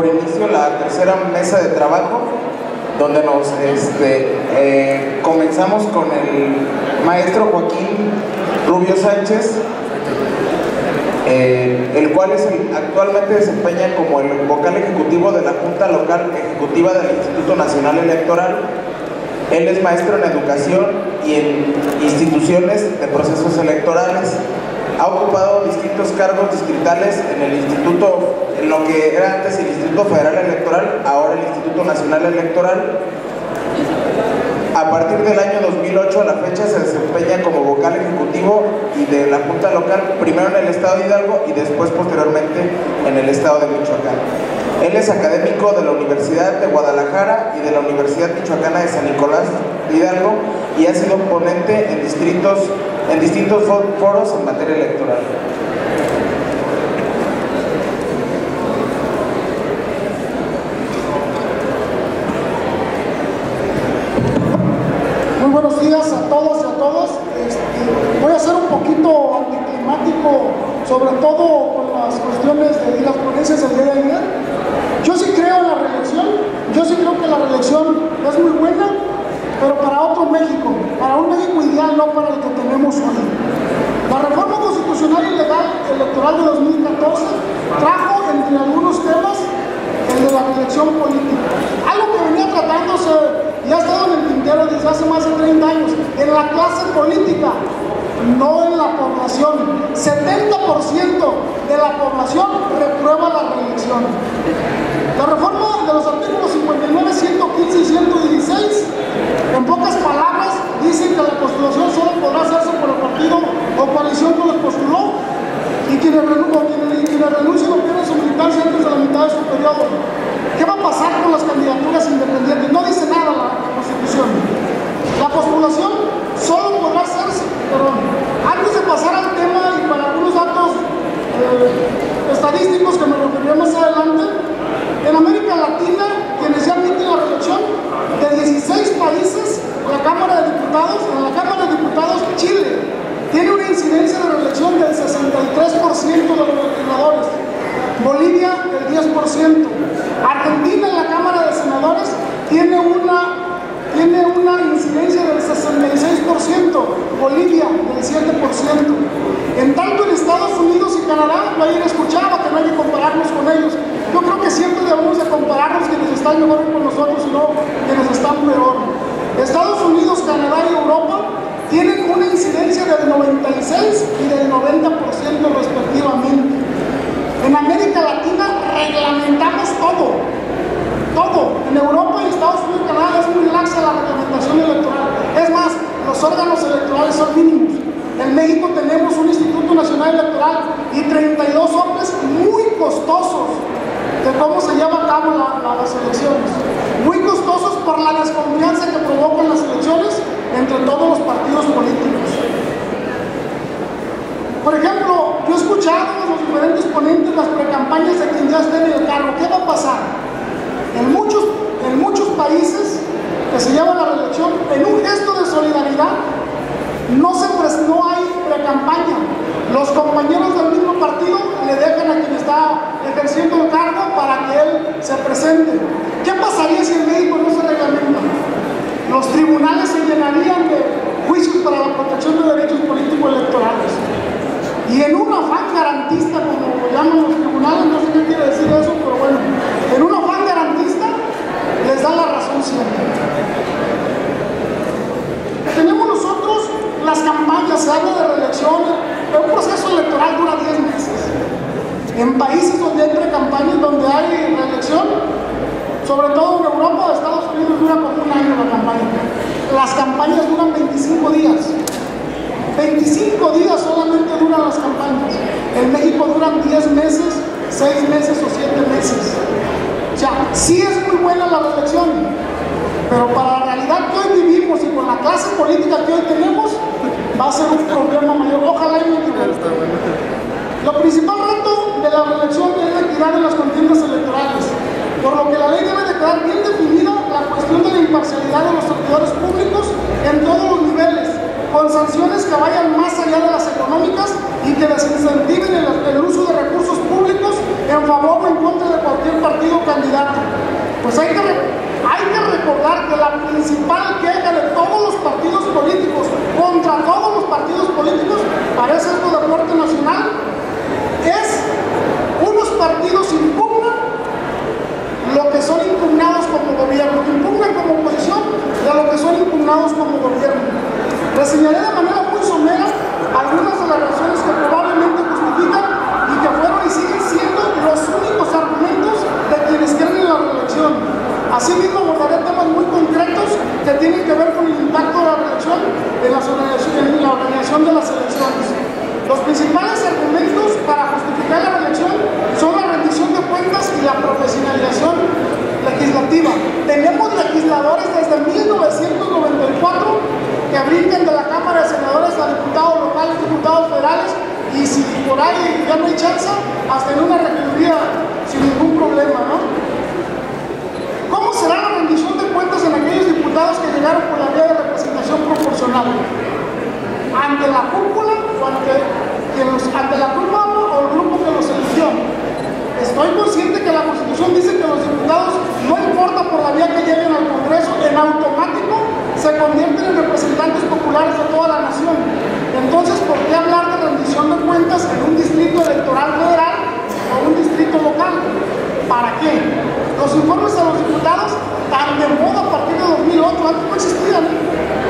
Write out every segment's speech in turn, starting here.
por inicio la tercera mesa de trabajo, donde nos comenzamos con el maestro Joaquín Rubio Sánchez, el cual actualmente desempeña como el vocal ejecutivo de la Junta Local Ejecutiva del Instituto Nacional Electoral. Él es maestro en educación y en instituciones de procesos electorales. Ha ocupado distintos cargos distritales en el instituto, en lo que era antes el Instituto Federal Electoral, ahora el Instituto Nacional Electoral. A partir del año 2008 a la fecha se desempeña como vocal ejecutivo y de la Junta Local, primero en el estado de Hidalgo y después posteriormente en el estado de Michoacán. Él es académico de la Universidad de Guadalajara y de la Universidad Michoacana de San Nicolás de Hidalgo y ha sido ponente en distintos foros en materia electoral. Muy buenos días a todos y a todas. Voy a ser un poquito anticlimático, sobre todo con las cuestiones de las ponencias del día de ayer. Yo sí creo en la reelección, yo sí creo que la reelección es muy buena, pero para otro México, para un México ideal, no para el que tenemos hoy. La reforma constitucional y legal electoral de 2014 trajo entre algunos temas el de la reelección política. Algo que venía tratándose y ha estado en el tintero desde hace más de 30 años, en la clase política, no en la población. 70% de la población reprueba la reelección. La reforma de los artículos 59, 115 y 116, en pocas palabras, dicen que la postulación solo podrá hacerse por el partido o coalición que los postuló y quienes renuncien o pierden su militancia antes de la mitad de su periodo. ¿Qué va a pasar con las candidaturas independientes? No dice nada la Constitución. La postulación solo podrá hacerse, antes de pasar al tema y para algunos datos estadísticos que me referiré más adelante, en América Latina, quienes ya admiten la reelección, de 16 países, en la Cámara de Diputados, Chile tiene una incidencia de reelección del 63% de los legisladores, Bolivia del 10%, Argentina en la Cámara de Senadores tiene una incidencia del 66%, Bolivia del 7%. En tanto en Estados Unidos y Canadá, ayer escuchaba que no hay que compararnos con ellos. Yo creo que siempre debemos de compararnos quienes están mejor con nosotros y no quienes están peor. Estados Unidos, Canadá y Europa tienen una incidencia del 96 y del 90% respectivamente. En América Latina reglamentamos todo. En Europa y Estados Unidos y Canadá es muy laxa la reglamentación electoral. Es más, los órganos electorales son mínimos. En México tenemos un Instituto Nacional Electoral y 32 hombres muy costosos de cómo se lleva a cabo las elecciones. Muy costosos por la desconfianza que provocan las elecciones entre todos los partidos políticos. Por ejemplo, yo he escuchado a los diferentes ponentes las precampañas de quien ya esté en el cargo. ¿Qué va a pasar? En muchos países que se lleva la reelección, en un gesto de solidaridad, no hay precampaña. Los compañeros del mismo partido le dejan a quien está ejerciendo el cargo para que él se presente. ¿Qué pasaría si en México no se reglamenta? Los tribunales se llenarían de juicios para la protección de derechos políticos electorales. Y en un afán garantista, como llaman los tribunales, no sé qué quiere decir eso, pero bueno, en un afán garantista les da la razón siempre. Tenemos nosotros las campañas, se habla de reelección, un proceso electoral dura 10 meses. En países donde hay precampañas, donde hay reelección, sobre todo en Europa o Estados Unidos, dura como un año la campaña. Las campañas duran 25 días. 25 días solamente duran las campañas. En México duran 10 meses, 6 meses o 7 meses. O sea, sí es muy buena la reelección, pero para la realidad que hoy vivimos y con la clase política que hoy tenemos, va a ser un problema mayor. Ojalá y no equivoque. Lo principal reto de la reelección es la equidad en las contiendas electorales, por lo que la ley debe de quedar bien definida la cuestión de la imparcialidad de los servidores públicos en todos los niveles, con sanciones que vayan más allá de las económicas y que desincentiven el uso de recursos públicos en favor o en contra de cualquier partido o candidato. Pues hay que recordar que la principal queja de todos los partidos políticos contra todos los partidos políticos, parece esto de corte nacional, es unos partidos impugnan lo que son impugnados como gobierno, impugnan como oposición de lo que son impugnados como gobierno. Reseñaré de manera muy somera algunas de las razones que probablemente justifican y que fueron y siguen siendo los únicos argumentos de quienes creen en la reelección. Asimismo, abordaré temas muy concretos que tienen que ver con el impacto de la reelección en la organización de las elecciones. Los principales argumentos para justificar la reelección son la rendición de cuentas y la profesionalización legislativa. Tenemos legisladores desde 1994 que brincan de la Cámara de Senadores a diputados locales, diputados federales, y si por ahí ya no hay chance, hasta en una regiduría sin ningún problema, ¿no? ¿Cómo será la rendición de cuentas en aquellos diputados que llegaron por la vía de representación proporcional? ¿Ante la cúpula o ante la cúpula o el grupo que los eligió? Estoy consciente que la Constitución dice que los diputados, no importa por la vía que lleguen al Congreso, en automático se convierten en representantes populares de toda la nación. Entonces, ¿por qué hablar de rendición de cuentas en un distrito electoral federal o un distrito local? ¿Para qué? Los informes a los diputados, tan de moda a partir de 2008, antes no existían.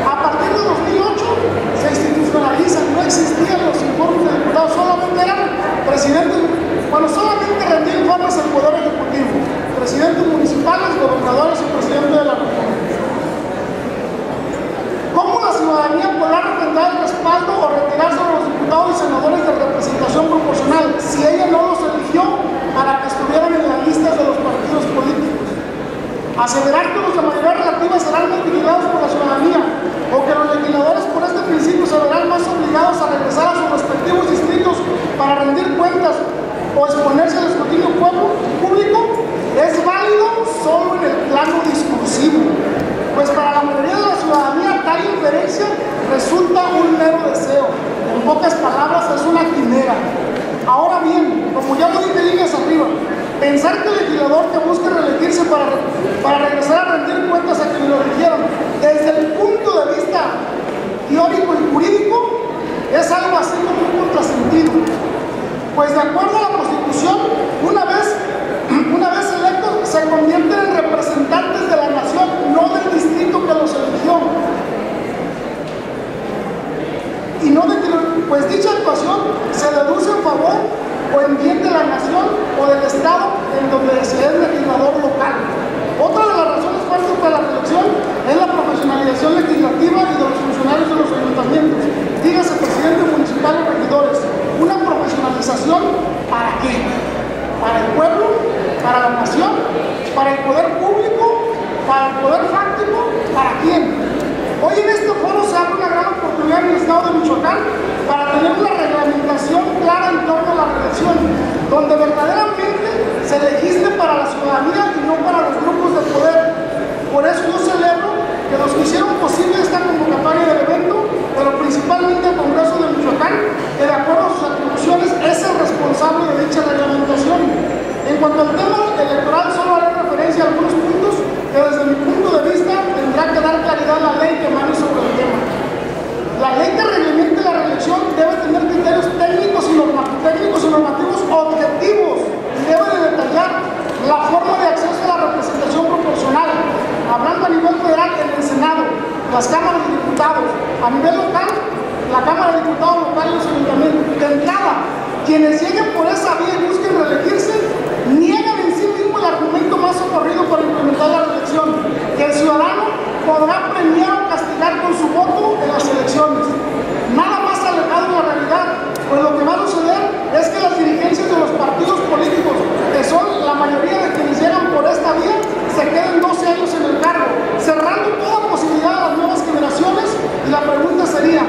A partir de 2008 se institucionalizan, no existían los informes de diputados, solamente eran presidentes, solamente rendían informes al Poder Ejecutivo, presidentes municipales, gobernadores y presidente de la República. ¿Cómo la ciudadanía podrá refrendar el respaldo o retirarse de los diputados y senadores de representación proporcional si ella no los eligió para que estuvieran en las listas de los partidos políticos? Aseverar que los de mayoría relativa serán multiplicados por la ciudadanía o que los legisladores por este principio se verán más obligados a regresar a sus respectivos distritos para rendir cuentas o exponerse al escrutinio público es válido solo en el plano discursivo, pues para la mayoría de la ciudadanía tal inferencia resulta un mero deseo. En pocas palabras, es una quimera. Ahora bien, como ya lo dije líneas arriba, pensar que el legislador que busque reelegirse para regresar a rendir cuentas a quienes lo eligieron desde el punto de vista teórico y jurídico es algo así como un contrasentido. Pues de acuerdo a la Constitución, una vez electos se convierten en representantes de la nación, no del distrito que los eligió. Y no de que, pues dicha actuación se deduce en favor o en bien de la nación o del Estado en donde se es legislador local. Otra de las razones fuertes para la reelección es la profesionalización legislativa y de los funcionarios de los ayuntamientos, dígase presidente municipal y regidores. Una profesionalización, ¿para qué? ¿Para el pueblo? ¿Para la nación? ¿Para el poder público? ¿Para el poder fáctico? ¿Para quién? Hoy en este foro se abre una gran oportunidad en el estado de Michoacán para tener una reglamentación clara en torno a la reelección, donde verdaderamente se legisle para la ciudadanía y no para los grupos de poder. Por eso yo celebro que los que hicieron posible esta convocatoria del evento, pero principalmente el Congreso de Michoacán, que de acuerdo a sus atribuciones es el responsable de dicha reglamentación. En cuanto al tema electoral, solo haré referencia a algunos puntos que desde mi punto de vista tendrá que dar claridad a la ley que emane sobre el tema. La ley que reglamente la reelección debe tener criterios técnicos y normativos objetivos y debe de detallar la forma de acceso a la representación proporcional, hablando a nivel federal en el Senado, las cámaras de diputados, a nivel local, la Cámara de Diputados local y los ayuntamientos. De entrada, quienes lleguen por esa vía y busquen reelegirse, niegan en sí mismo el argumento más socorrido para implementar la reelección, que el ciudadano podrá premiar o castigar con su voto en las elecciones. Nada más alejado de la realidad, pues lo que va a suceder es que las dirigencias de los partidos políticos, que son la mayoría de quienes llegan por esta vía, se queden 12 años en el cargo, cerrando toda posibilidad a las nuevas generaciones. Y la pregunta sería,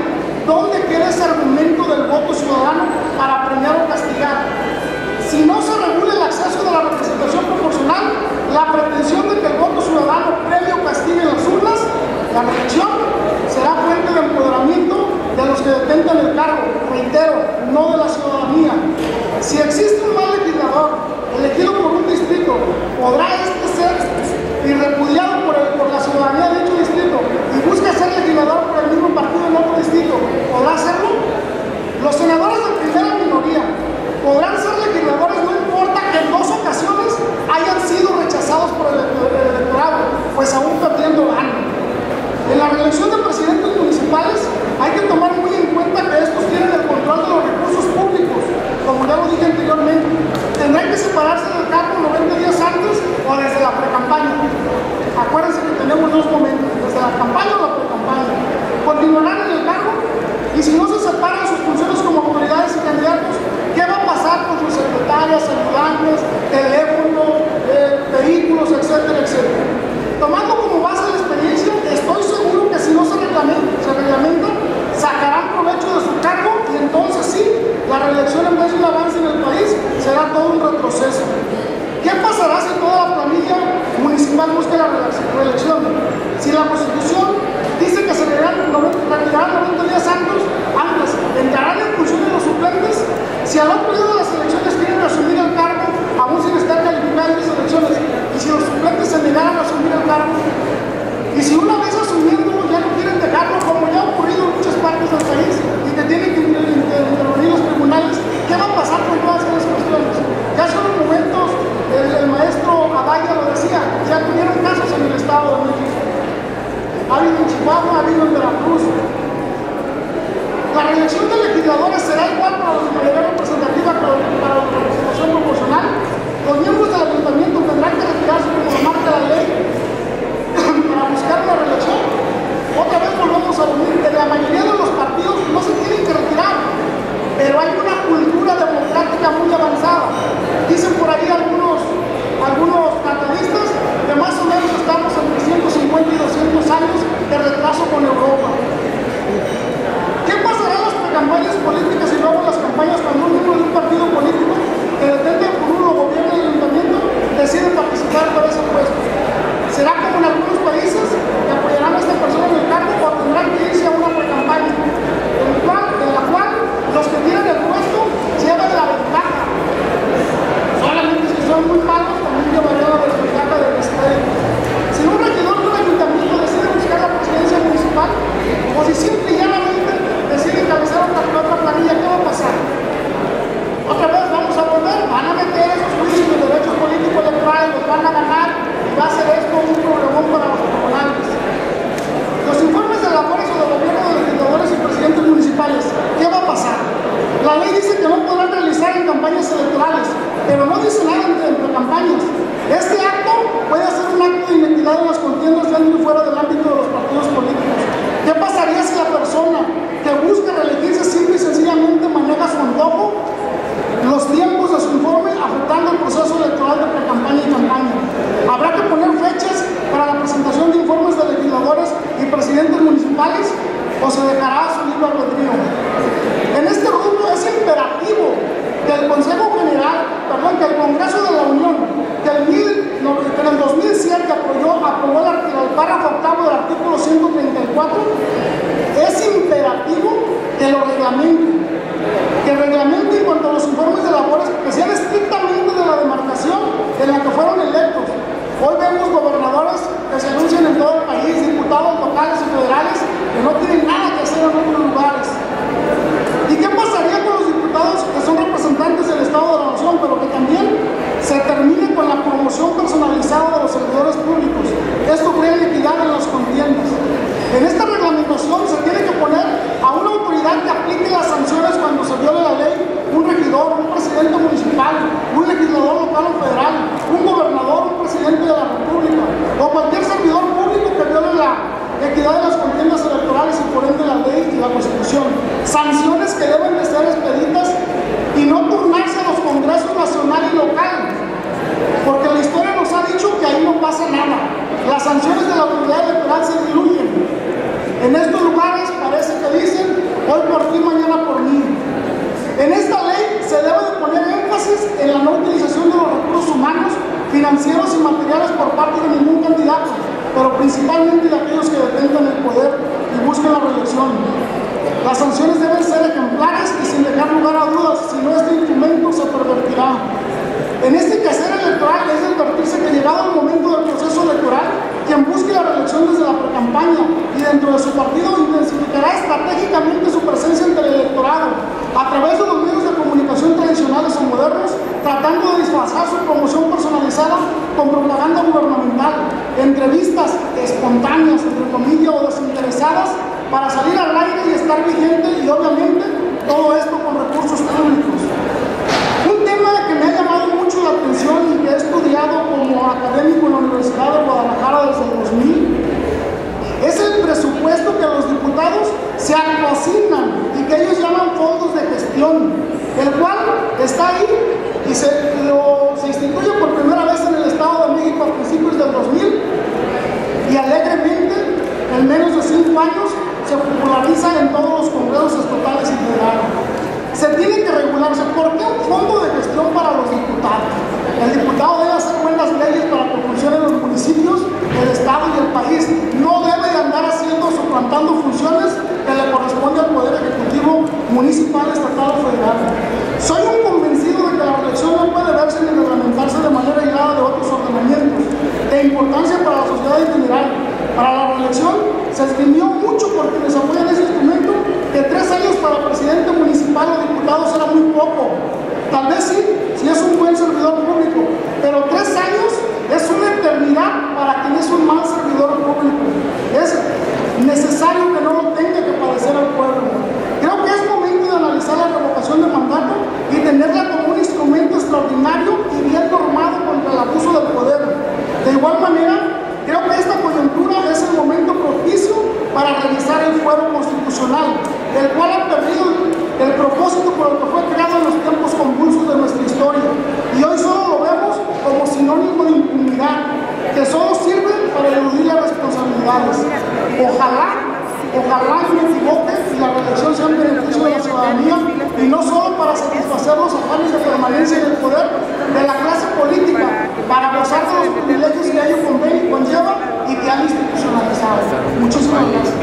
¿dónde queda ese argumento del voto ciudadano para premiar o castigar? Si no se regula el acceso de la representación proporcional, la pretensión de que el voto ciudadano premie o castigue en las urnas, la reelección será fuente de empoderamiento En la reelección de presidentes municipales hay que tomar muy en cuenta que estos tienen el control de los recursos públicos, como ya lo dije anteriormente. Tendrán que separarse del cargo 90 días antes o desde la pre-campaña. Acuérdense que tenemos dos momentos, desde la campaña o la pre-campaña. Continuarán en el cargo y si no se separan sus funciones como autoridades y candidatos, ¿qué va a pasar con sus secretarias, ayudantes, teléfonos, vehículos, etcétera, etcétera? Tomando como base la experiencia, estoy seguro que si no se reglamenta, sacarán provecho de su cargo y entonces sí, la reelección en vez de un avance en el país será todo un retroceso. ¿Qué pasará si toda la planilla municipal busca la reelección? Si la Constitución dice que se retirarán 90 días antes, entrarán en función de los suplentes. Si al otro día de las elecciones quieren asumir el cargo, aún sin estar calificadas las elecciones, y si los suplentes se negaran a asumir el cargo, y si una vez asumiéndolo ya no quieren dejarlo, como ya ha ocurrido en muchas partes del país, y que tienen que intervenir los tribunales, ¿qué va a pasar con todas esas cuestiones? Ya hace unos momentos el maestro Adaya lo decía, ya tuvieron casos en el Estado de México. Ha habido en Chihuahua, ha habido en Veracruz. La reelección de legisladores será igual para la mayoría representativa que para la representación proporcional. Los miembros del ayuntamiento tendrán que retirarse como lo marca la ley para buscar una reelección. Otra vez volvemos a unir que la mayoría de los partidos no se tienen que retirar, pero hay una cultura democrática muy avanzada. Dicen por ahí algunos catalistas que más o menos estamos entre 150 y 200 años de retraso con Europa. ¿Qué pasará en las campañas políticas y luego en las campañas cuando un miembro de un partido político que depende del curul o gobierno del ayuntamiento decide participar por ese puesto? ¿Será como en algunos países que apoyarán a esta persona en el cargo o tendrán que irse a una precampaña en la cual los que tienen el puesto llevan la ventaja? Solamente si son muy malos también llevarían la desventaja del estreno. Si un regidor de un ayuntamiento decide buscar la presidencia municipal o si simple y llanamente decide encabezar otra planilla, ¿qué va a pasar? Otra vez vamos a volver, van a meter esos juicios de derechos políticos electorales, los van a ganar y va a ser esto un problemón para los tribunales. Los informes de labores o de gobierno de legisladores y presidentes municipales, ¿qué va a pasar? La ley dice que no podrán realizar en campañas electorales, pero no dice nada entre campañas. Este acto puede ser un acto de inequidad en las contiendas dentro y fuera del ámbito de los partidos políticos. ¿Qué pasaría si la persona que busca reelegirse simple y sencillamente maneja su antojo los tiempos de su informe afectando el proceso electoral de pre-campaña y campaña? ¿Habrá que poner fechas para la presentación de informes de legisladores y presidentes municipales o se dejará a su libre albedrío? En este rubro es imperativo que el Consejo General, que el Congreso de la Unión, que en el 2007 aprobó el párrafo octavo del artículo 134, es imperativo que lo reglamente. Que reglamente en cuanto a los informes de labores que sean estrictamente de la demarcación en la que fueron electos. Hoy vemos gobernadores que se anuncian en todo el país, diputados locales y federales que no tienen nada que hacer en otros lugares. ¿Y qué pasaría con los diputados que son representantes del Estado de la Nación, pero que también se termine con la promoción personalizada de los servidores públicos? Esto crea inequidad en las contiendas. En esta reglamentación se tiene que poner a una autoridad que aplique las sanciones cuando se viole la ley, un regidor, un presidente municipal, un legislador local o federal, un gobernador, un presidente de la República o cualquier servidor público que viole la equidad de las contiendas electorales y por ende la ley y la Constitución. Sanciones que deben de ser expeditas y no turnarse a los congresos nacional y local, porque la historia nos ha dicho que ahí no pasa nada. Las sanciones de la autoridad electoral se diluyen. En estos lugares parece que dicen hoy por ti, mañana por mí. En esta ley se debe de poner énfasis en la no utilización de los recursos humanos, financieros y materiales por parte de ningún candidato, pero principalmente de aquellos que detengan el poder y busquen la reelección. Las sanciones deben ser ejemplares y sin dejar lugar a dudas, si no este instrumento se pervertirá. En este quehacer electoral es de advertirse que llegado el momento del proceso electoral, quien busque la reelección desde la precampaña y dentro de su partido intensificará estratégicamente su presencia ante el electorado a través de los medios de comunicación tradicionales o modernos, tratando de disfrazar su promoción personalizada con propaganda gubernamental, entrevistas espontáneas, espontáneas, entre comillas, o desinteresadas, para salir al aire y estar vigente, y obviamente todo esto con recursos públicos. Un tema que me ha llamado mucho la atención y que he estudiado como académico en la Universidad de Guadalajara desde el 2000 es el presupuesto que los diputados se asignan y que ellos llaman fondos de gestión, el cual está ahí y se instituye por primera vez en el Estado de México a principios del 2000 y alegremente en menos de 5 años se populariza en todos los congresos estatales y federales. Se tiene que regularse. ¿Por qué un fondo de gestión para los diputados? El diputado debe hacer buenas leyes para que funcionen los municipios, el Estado y el país. No debe de andar haciendo o suplantando funciones que le corresponde al Poder Ejecutivo municipal, estatal o federal. Soy un convencido de que la reelección no puede verse ni reglamentarse de manera aislada de otros ordenamientos de importancia para la sociedad en general. Para la reelección se esgrimió mucho por quienes apoyan ese instrumento que 3 años para presidente municipal o diputados era muy poco. Tal vez sí, si es un buen servidor público, pero 3 años es una eternidad para quien es un mal servidor público. Es necesario que no lo tenga que padecer el pueblo. Creo que es momento de analizar la revocación de mandato y tenerla como un instrumento extraordinario y bien normado contra el abuso del poder. De igual manera, creo que esta coyuntura es el momento propicio para revisar el fuero constitucional, el cual ha perdido el propósito por el que fue creado en los tiempos convulsos de nuestra historia. Y hoy solo lo vemos como sinónimo de impunidad, que solo sirve para eludir las responsabilidades. Ojalá me equivoque y la reelección sea en beneficio de la ciudadanía y no solo para satisfacer los afanes de permanencia en el poder de la clase política, para gozar de los privilegios que ello conlleva y que han institucionalizado. Muchísimas gracias.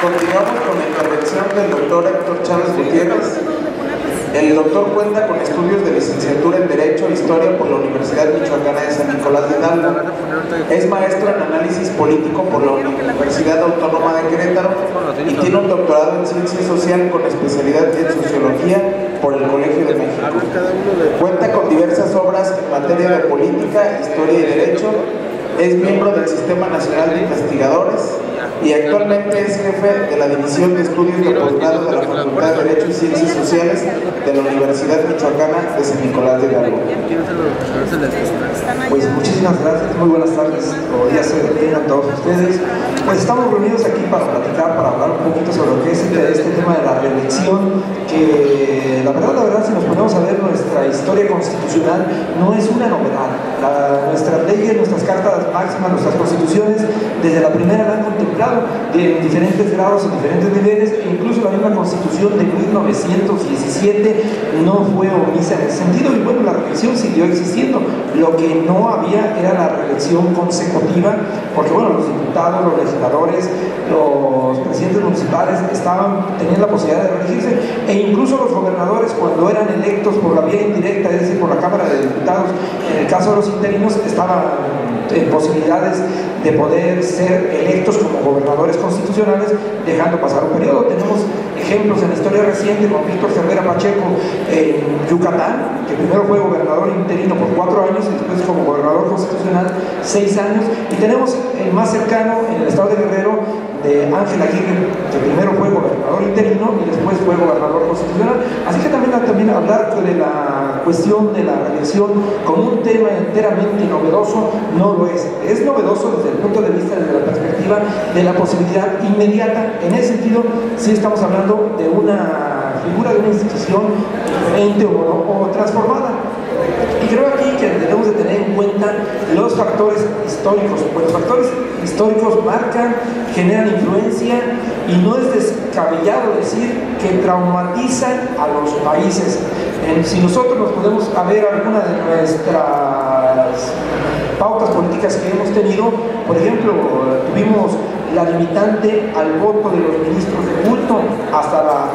Continuamos con la intervención del doctor Héctor Chávez Gutiérrez. El doctor cuenta con estudios de licenciatura en Derecho e Historia por la Universidad Michoacana de San Nicolás de Hidalgo. Es maestro en análisis político por la Universidad Autónoma de Querétaro y tiene un doctorado en Ciencia Social con especialidad en Sociología por el Colegio de México. Cuenta con diversas obras en materia de política, historia y derecho. Es miembro del Sistema Nacional de Investigadores y actualmente es jefe de la División de Estudios de Posgrado de la Facultad de Derecho y Ciencias Sociales de la Universidad Michoacana de San Nicolás de Hidalgo. Pues muchísimas gracias, muy buenas tardes, o días tengan todos ustedes. Pues estamos reunidos aquí para platicar, para hablar un poquito sobre lo que es este tema de la reelección, que la verdad, si nos ponemos a ver nuestra historia constitucional, no es una novedad. Nuestras leyes, nuestras cartas máximas, nuestras constituciones, desde la primera la han contemplado en diferentes grados, en diferentes niveles, e incluso la misma constitución de 1917 no fue omisa en ese sentido, y bueno, la reelección siguió existiendo. Lo que no había era la reelección consecutiva, porque bueno, los diputados, los legisladores, los presidentes municipales tenían la posibilidad de reelegirse, e incluso los gobernadores, cuando eran electos por la vía indirecta, es decir, por la Cámara de Diputados, en el caso de los interinos, estaban en posibilidades de poder ser electos como gobernadores constitucionales, dejando pasar un periodo. Tenemos ejemplos en la historia reciente con Víctor Cervera Pacheco en Yucatán, que primero fue gobernador interino por 4 años y después como gobernador constitucional 6 años, y tenemos el más cercano en el estado de Guerrero de Ángel Aguirre, que primero fue gobernador interino y después fue gobernador constitucional. Así que también hablar de la cuestión de la reelección como un tema enteramente novedoso no lo es. Es novedoso desde el punto de vista, desde la perspectiva de la posibilidad inmediata. En ese sentido, sí estamos hablando de una figura, de una institución diferente o transformada. Y creo aquí que debemos de tener en cuenta los factores históricos, pues los factores históricos marcan, generan influencia, y no es descabellado decir que traumatizan a los países. Si nosotros nos podemos ver alguna de nuestras pautas políticas que hemos tenido. Por ejemplo, tuvimos la limitante al voto de los ministros de culto hasta la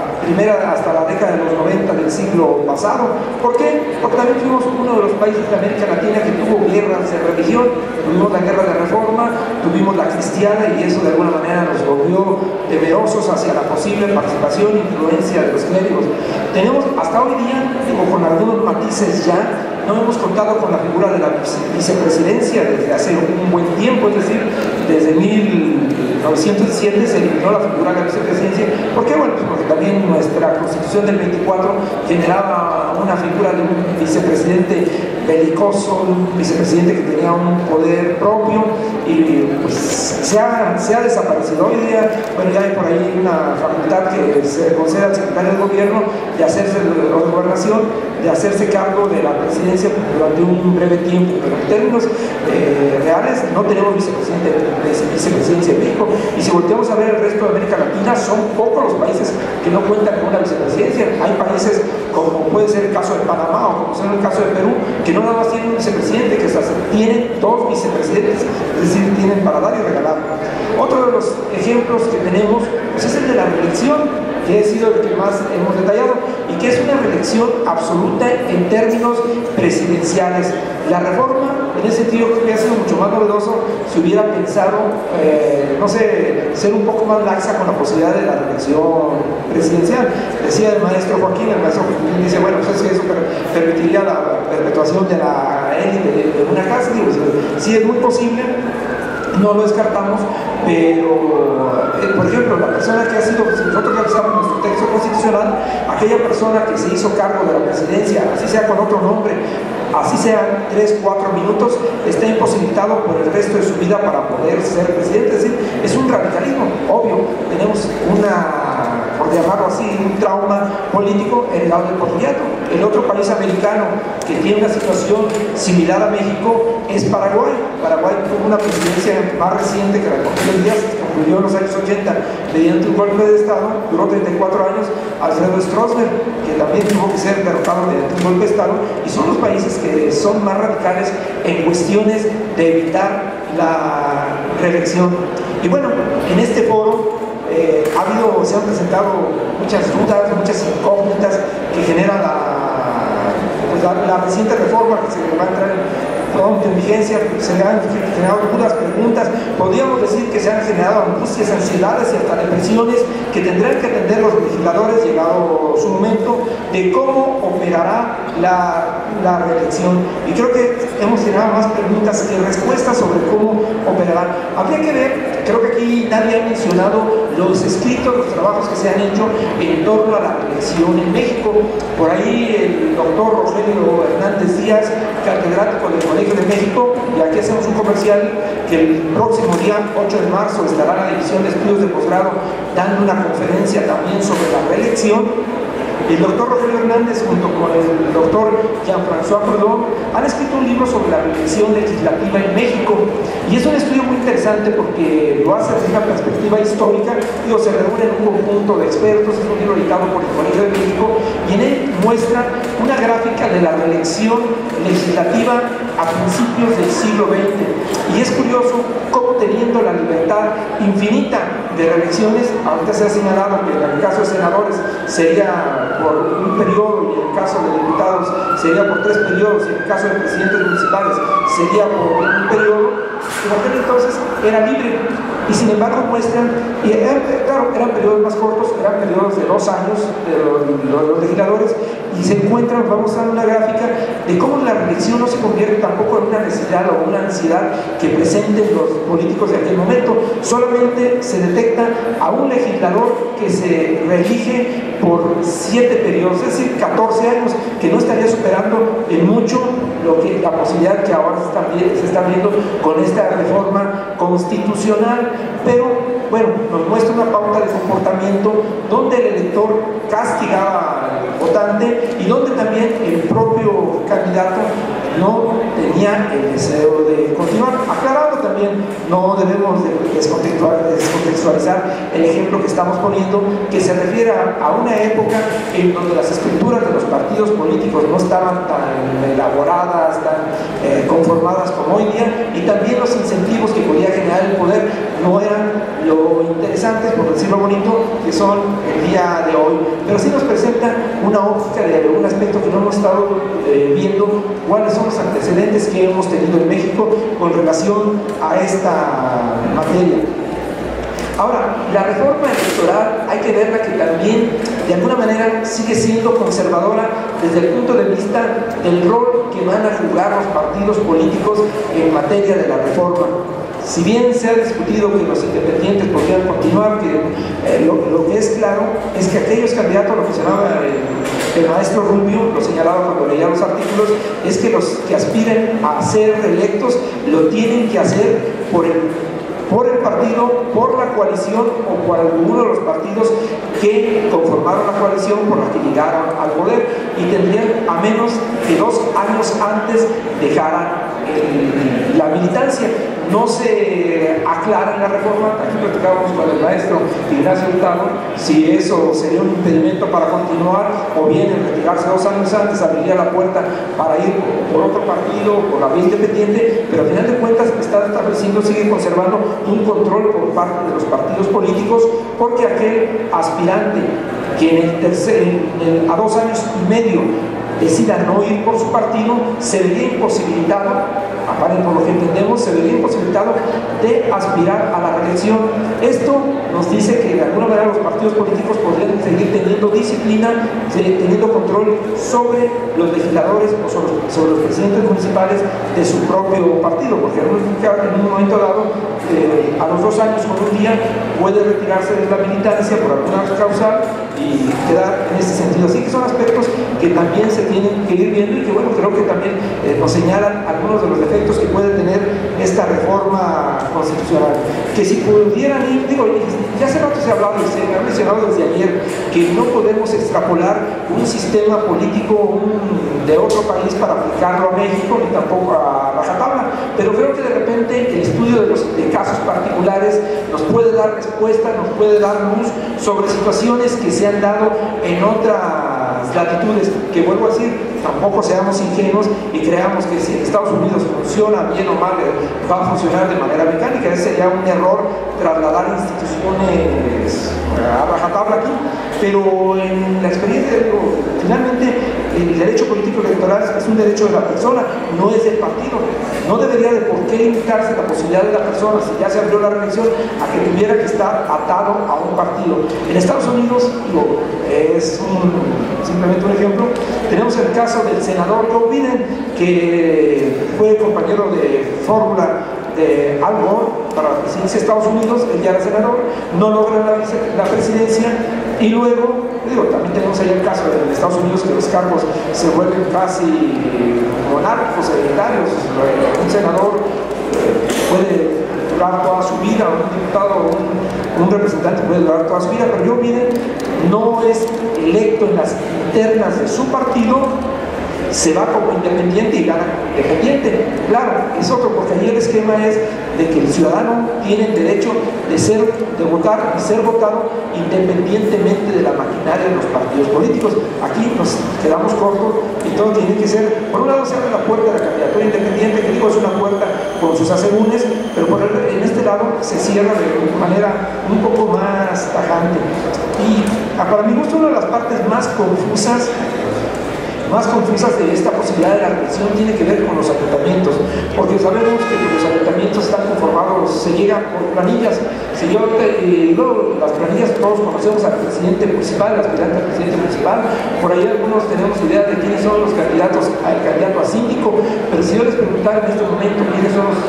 década de los 90 del siglo pasado. ¿Por qué? Porque también fuimos uno de los países de América Latina que tuvo guerras de religión. Tuvimos la guerra de Reforma, tuvimos la cristiana, y eso de alguna manera nos volvió temerosos hacia la posible participación e influencia de los clérigos. Tenemos hasta hoy día, digo, con algunos matices ya, no hemos contado con la figura de la vicepresidencia desde hace un buen tiempo, es decir, desde 1907 se eliminó la figura de la vicepresidencia. ¿Por qué? Bueno, pues porque también nuestra Constitución del 24 generaba una figura de un vicepresidente belicoso, un vicepresidente que tenía un poder propio, y pues se ha desaparecido. Hoy día, bueno, ya hay por ahí una facultad que se concede al secretario de gobierno de hacerse, o de gobernación, de hacerse cargo de la presidencia durante un breve tiempo, pero en términos reales no tenemos vicepresidencia en México. Y si volteamos a ver el resto de América Latina, son pocos los países que no cuentan con una vicepresidencia. Hay países como puede ser el caso de Panamá o como ser el caso de Perú, que no nada más tienen un vicepresidente, que tienen dos vicepresidentes, es decir, tienen para dar y regalar. Otro de los ejemplos que tenemos pues es el de la reelección, que ha sido el que más hemos detallado, y que es una reelección absoluta en términos presidenciales. La reforma, en ese sentido, creo que ha sido mucho más novedoso si hubiera pensado, no sé, ser un poco más laxa con la posibilidad de la reelección presidencial. Decía el maestro Joaquín, dice, bueno, pues eso permitiría la perpetuación de la élite de una casa. Digo, sí es muy posible, no lo descartamos, pero por ejemplo, la persona que ha sido, si nosotros revisamos nuestro texto constitucional, aquella persona que se hizo cargo de la presidencia, así sea con otro nombre, así sean 3, 4 minutos, está imposibilitado por el resto de su vida para poder ser presidente. Es decir, es un radicalismo, obvio. Tenemos por llamarlo así, un trauma político heredado del porfiriato. El otro país americano que tiene una situación similar a México es Paraguay. Paraguay tuvo una presidencia más reciente que la de Porfirio Díaz, que concluyó en los años 80 mediante un golpe de Estado, duró 34 años, Alfredo Stroessner, que también tuvo que ser derrotado mediante un golpe de Estado, y son los países que son más radicales en cuestiones de evitar la reelección. Y bueno, en este foro se han presentado muchas dudas, muchas incógnitas que genera la reciente reforma que se va a entrar pronto en vigencia. Se han generado dudas, preguntas, podríamos decir que se han generado angustias, ansiedades y hasta depresiones que tendrán que atender los legisladores llegado su momento de cómo operará la reelección. Y creo que hemos generado más preguntas que respuestas sobre cómo operará. Habría que ver, creo que aquí nadie ha mencionado los escritos, los trabajos que se han hecho en torno a la reelección en México. Por ahí el doctor Rogelio Hernández Díaz, catedrático del Colegio de México, y aquí hacemos un comercial, que el próximo día 8 de marzo estará la División de Estudios de Posgrado dando una conferencia también sobre la reelección. El doctor Rogelio Hernández junto con el doctor Jean-François Proudhon han escrito un libro sobre la reelección legislativa en México, y es un estudio muy interesante porque lo hace desde una perspectiva histórica. Se reúne en un conjunto de expertos, es un libro editado por el Colegio de México, y en él muestra una gráfica de la reelección legislativa a principios del siglo XX, y es curioso cómo, teniendo la libertad infinita de reelecciones, ahorita se ha señalado que en el caso de senadores sería por un periodo, y en el caso de diputados sería por 3 periodos, y en el caso de presidentes municipales sería por un periodo, en aquel entonces era libre. Y sin embargo muestran, y eran periodos más cortos, eran periodos de 2 años de los legisladores, y se encuentran, vamos a mostrar una gráfica de cómo la reelección no se convierte tampoco en una necesidad o una ansiedad que presenten los políticos de aquel momento. Solamente se detecta a un legislador que se reelige por 7 periodos, es decir, 14 años, que no estaría superando en mucho la posibilidad que ahora se está viendo con esta reforma constitucional. Pero bueno, nos muestra una pauta de comportamiento donde el elector castigaba al votante y donde también el propio candidato no tenía el deseo de continuar. Aclarando también, no debemos de descontextualizar el ejemplo que estamos poniendo, que se refiere a una época en donde las estructuras de los partidos políticos no estaban tan elaboradas, tan conformadas como hoy día, y también los incentivos que podía generar el poder no eran lo interesantes, por decirlo bonito, que son el día de hoy. Pero sí nos presenta una óptica de un aspecto que no hemos estado viendo, cuáles son los antecedentes que hemos tenido en México con relación a esta materia. Ahora, la reforma electoral hay que verla que también de alguna manera sigue siendo conservadora desde el punto de vista del rol que van a jugar los partidos políticos en materia de la reforma. Si bien se ha discutido que los independientes podrían continuar, que lo que es claro es que aquellos candidatos, lo que se llama el maestro Rubio, lo señalaba cuando leía los artículos, es que los que aspiren a ser reelectos lo tienen que hacer por el partido, por la coalición o por alguno de los partidos que conformaron la coalición por la que llegaron al poder, y tendrían a menos que 2 años antes dejaran la militancia. No se aclara en la reforma. Aquí platicábamos con el maestro Ignacio Hurtado si eso sería un impedimento para continuar, o bien el retirarse 2 años antes abriría la puerta para ir por otro partido, por la vía independiente, pero al final de cuentas está estableciendo, sigue conservando un control por parte de los partidos políticos, porque aquel aspirante que a 2 años y medio decida no ir por su partido, se vería imposibilitado, aparte por lo que entendemos, se vería imposibilitado de aspirar a la reelección. Esto nos dice que de alguna manera los partidos políticos podrían seguir teniendo disciplina, teniendo control sobre los legisladores o sobre los presidentes municipales de su propio partido, porque en un momento dado, a los 2 años con un día, puede retirarse de la militancia por alguna causa y quedar en ese sentido. Así que son aspectos que también se tienen que ir viendo, y que bueno, creo que también nos señalan algunos de los defectos que puede tener esta reforma constitucional. Que si pudieran ir, digo, ya hace rato se ha hablado y se ha mencionado desde ayer que no podemos extrapolar un sistema político de otro país para aplicarlo a México, ni tampoco a rajatabla, pero creo que de repente el estudio de casos particulares nos puede dar respuesta, nos puede dar luz sobre situaciones que se han dado en otras latitudes, que vuelvo a decir, tampoco seamos ingenuos y creamos que si en Estados Unidos funciona bien o mal, va a funcionar de manera mecánica. Ese sería un error trasladar instituciones a rajatabla aquí, pero en la experiencia, finalmente el derecho político electoral es un derecho de la persona, no es del partido. No debería de por qué limitarse la posibilidad de la persona, si ya se abrió la reelección, a que tuviera que estar atado a un partido. En Estados Unidos, es simplemente un ejemplo, tenemos el caso del senador Joe Biden, que fue compañero de fórmula de Al Gore para la presidencia de Estados Unidos. Él ya era senador, no logra la presidencia, y luego, también tenemos ahí el caso de Estados Unidos, que los cargos se vuelven casi monárquicos, hereditarios. Un senador puede durar toda su vida, un diputado o un representante puede durar toda su vida, pero Joe Biden no es electo en las internas de su partido, se va como independiente y gana como independiente. Claro, es otro, porque ahí el esquema es de que el ciudadano tiene el derecho de votar y ser votado independientemente de la maquinaria de los partidos políticos. Aquí nos quedamos cortos y todo tiene que ser, por un lado se abre la puerta de la candidatura independiente, que digo es una puerta con sus asegúnes, pero en este lado se cierra de manera un poco más tajante. Y para mi gusto, una de las partes más confusas de esta posibilidad de la reelección tiene que ver con los ayuntamientos, porque sabemos que los ayuntamientos están conformados, se llega por planillas, luego las planillas todos conocemos al presidente municipal, al aspirante al presidente municipal, por ahí algunos tenemos idea de quiénes son los candidatos, al candidato a síndico, pero si yo les preguntara en este momento quiénes son los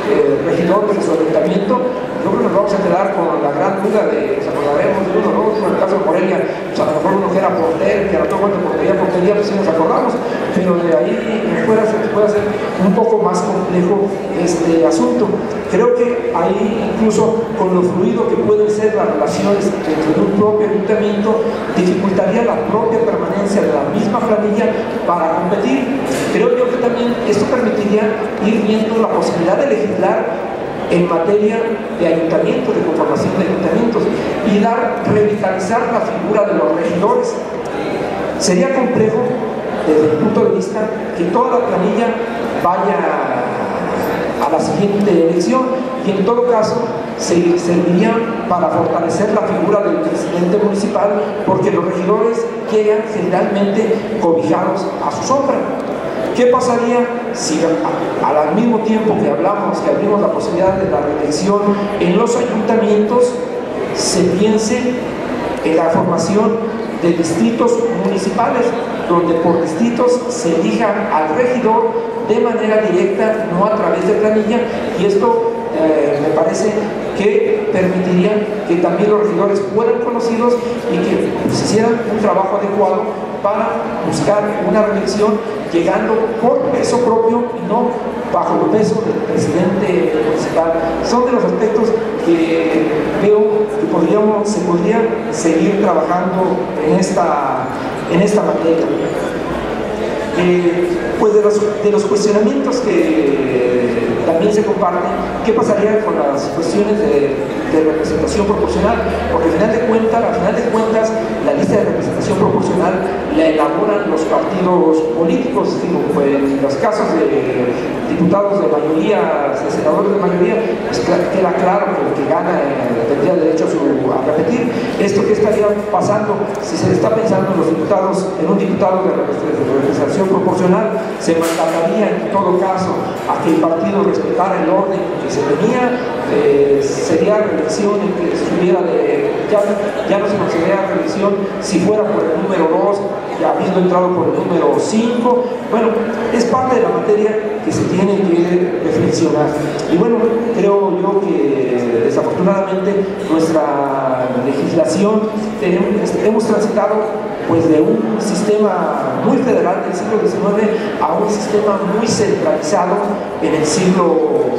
regidores de su ayuntamiento, yo creo que nos vamos a quedar con la gran duda de, nos acordaremos de uno, ¿no? En el caso de Morelia, pues a lo mejor uno que era portero, que era todo cuanto portería, pues sí nos acordamos, pero de ahí en fuera se nos puede hacer un poco más complejo este asunto. Creo que ahí, incluso con lo fluido que pueden ser las relaciones dentro de un propio ayuntamiento, dificultaría la propia permanencia de la misma planilla para competir. Creo yo que también esto permitiría ir viendo la posibilidad de legislar en materia de ayuntamiento, de conformación de ayuntamientos, y revitalizar la figura de los regidores. Sería complejo, desde el punto de vista, que toda la planilla vaya a la siguiente elección, y en todo caso serviría para fortalecer la figura del presidente municipal, porque los regidores llegan generalmente cobijados a su sombra. ¿Qué pasaría si al mismo tiempo que abrimos la posibilidad de la reelección en los ayuntamientos, se piense en la formación de distritos municipales, donde por distritos se elija al regidor de manera directa, no a través de planilla? Y esto me parece que permitiría que también los regidores fueran conocidos y que se hicieran un trabajo adecuado para buscar una reelección, llegando por peso propio y no bajo el peso del presidente municipal. Son de los aspectos que veo que se podría seguir trabajando en esta materia. Pues de los cuestionamientos que también se comparten, ¿qué pasaría con las cuestiones de representación proporcional? Porque al final de cuentas, la lista de representación proporcional la elaboran los partidos políticos. Pues en los casos de diputados de mayoría, de senadores de mayoría, pues queda claro que el que gana tendría derecho a repetir. ¿Esto qué estaría pasando si se le está pensando en los diputados, en un diputado de representación proporcional? Se mandataría en todo caso a que el partido respetara el orden que se tenía. Sería reelección en que estuviera ya no se consideraría reelección si fuera por el número 2, ya habiendo entrado por el número 5. Bueno, es parte de la materia que se tiene que reflexionar. Y bueno, creo yo que desafortunadamente nuestra legislación hemos transitado pues de un sistema muy federal del siglo XIX a un sistema muy centralizado en el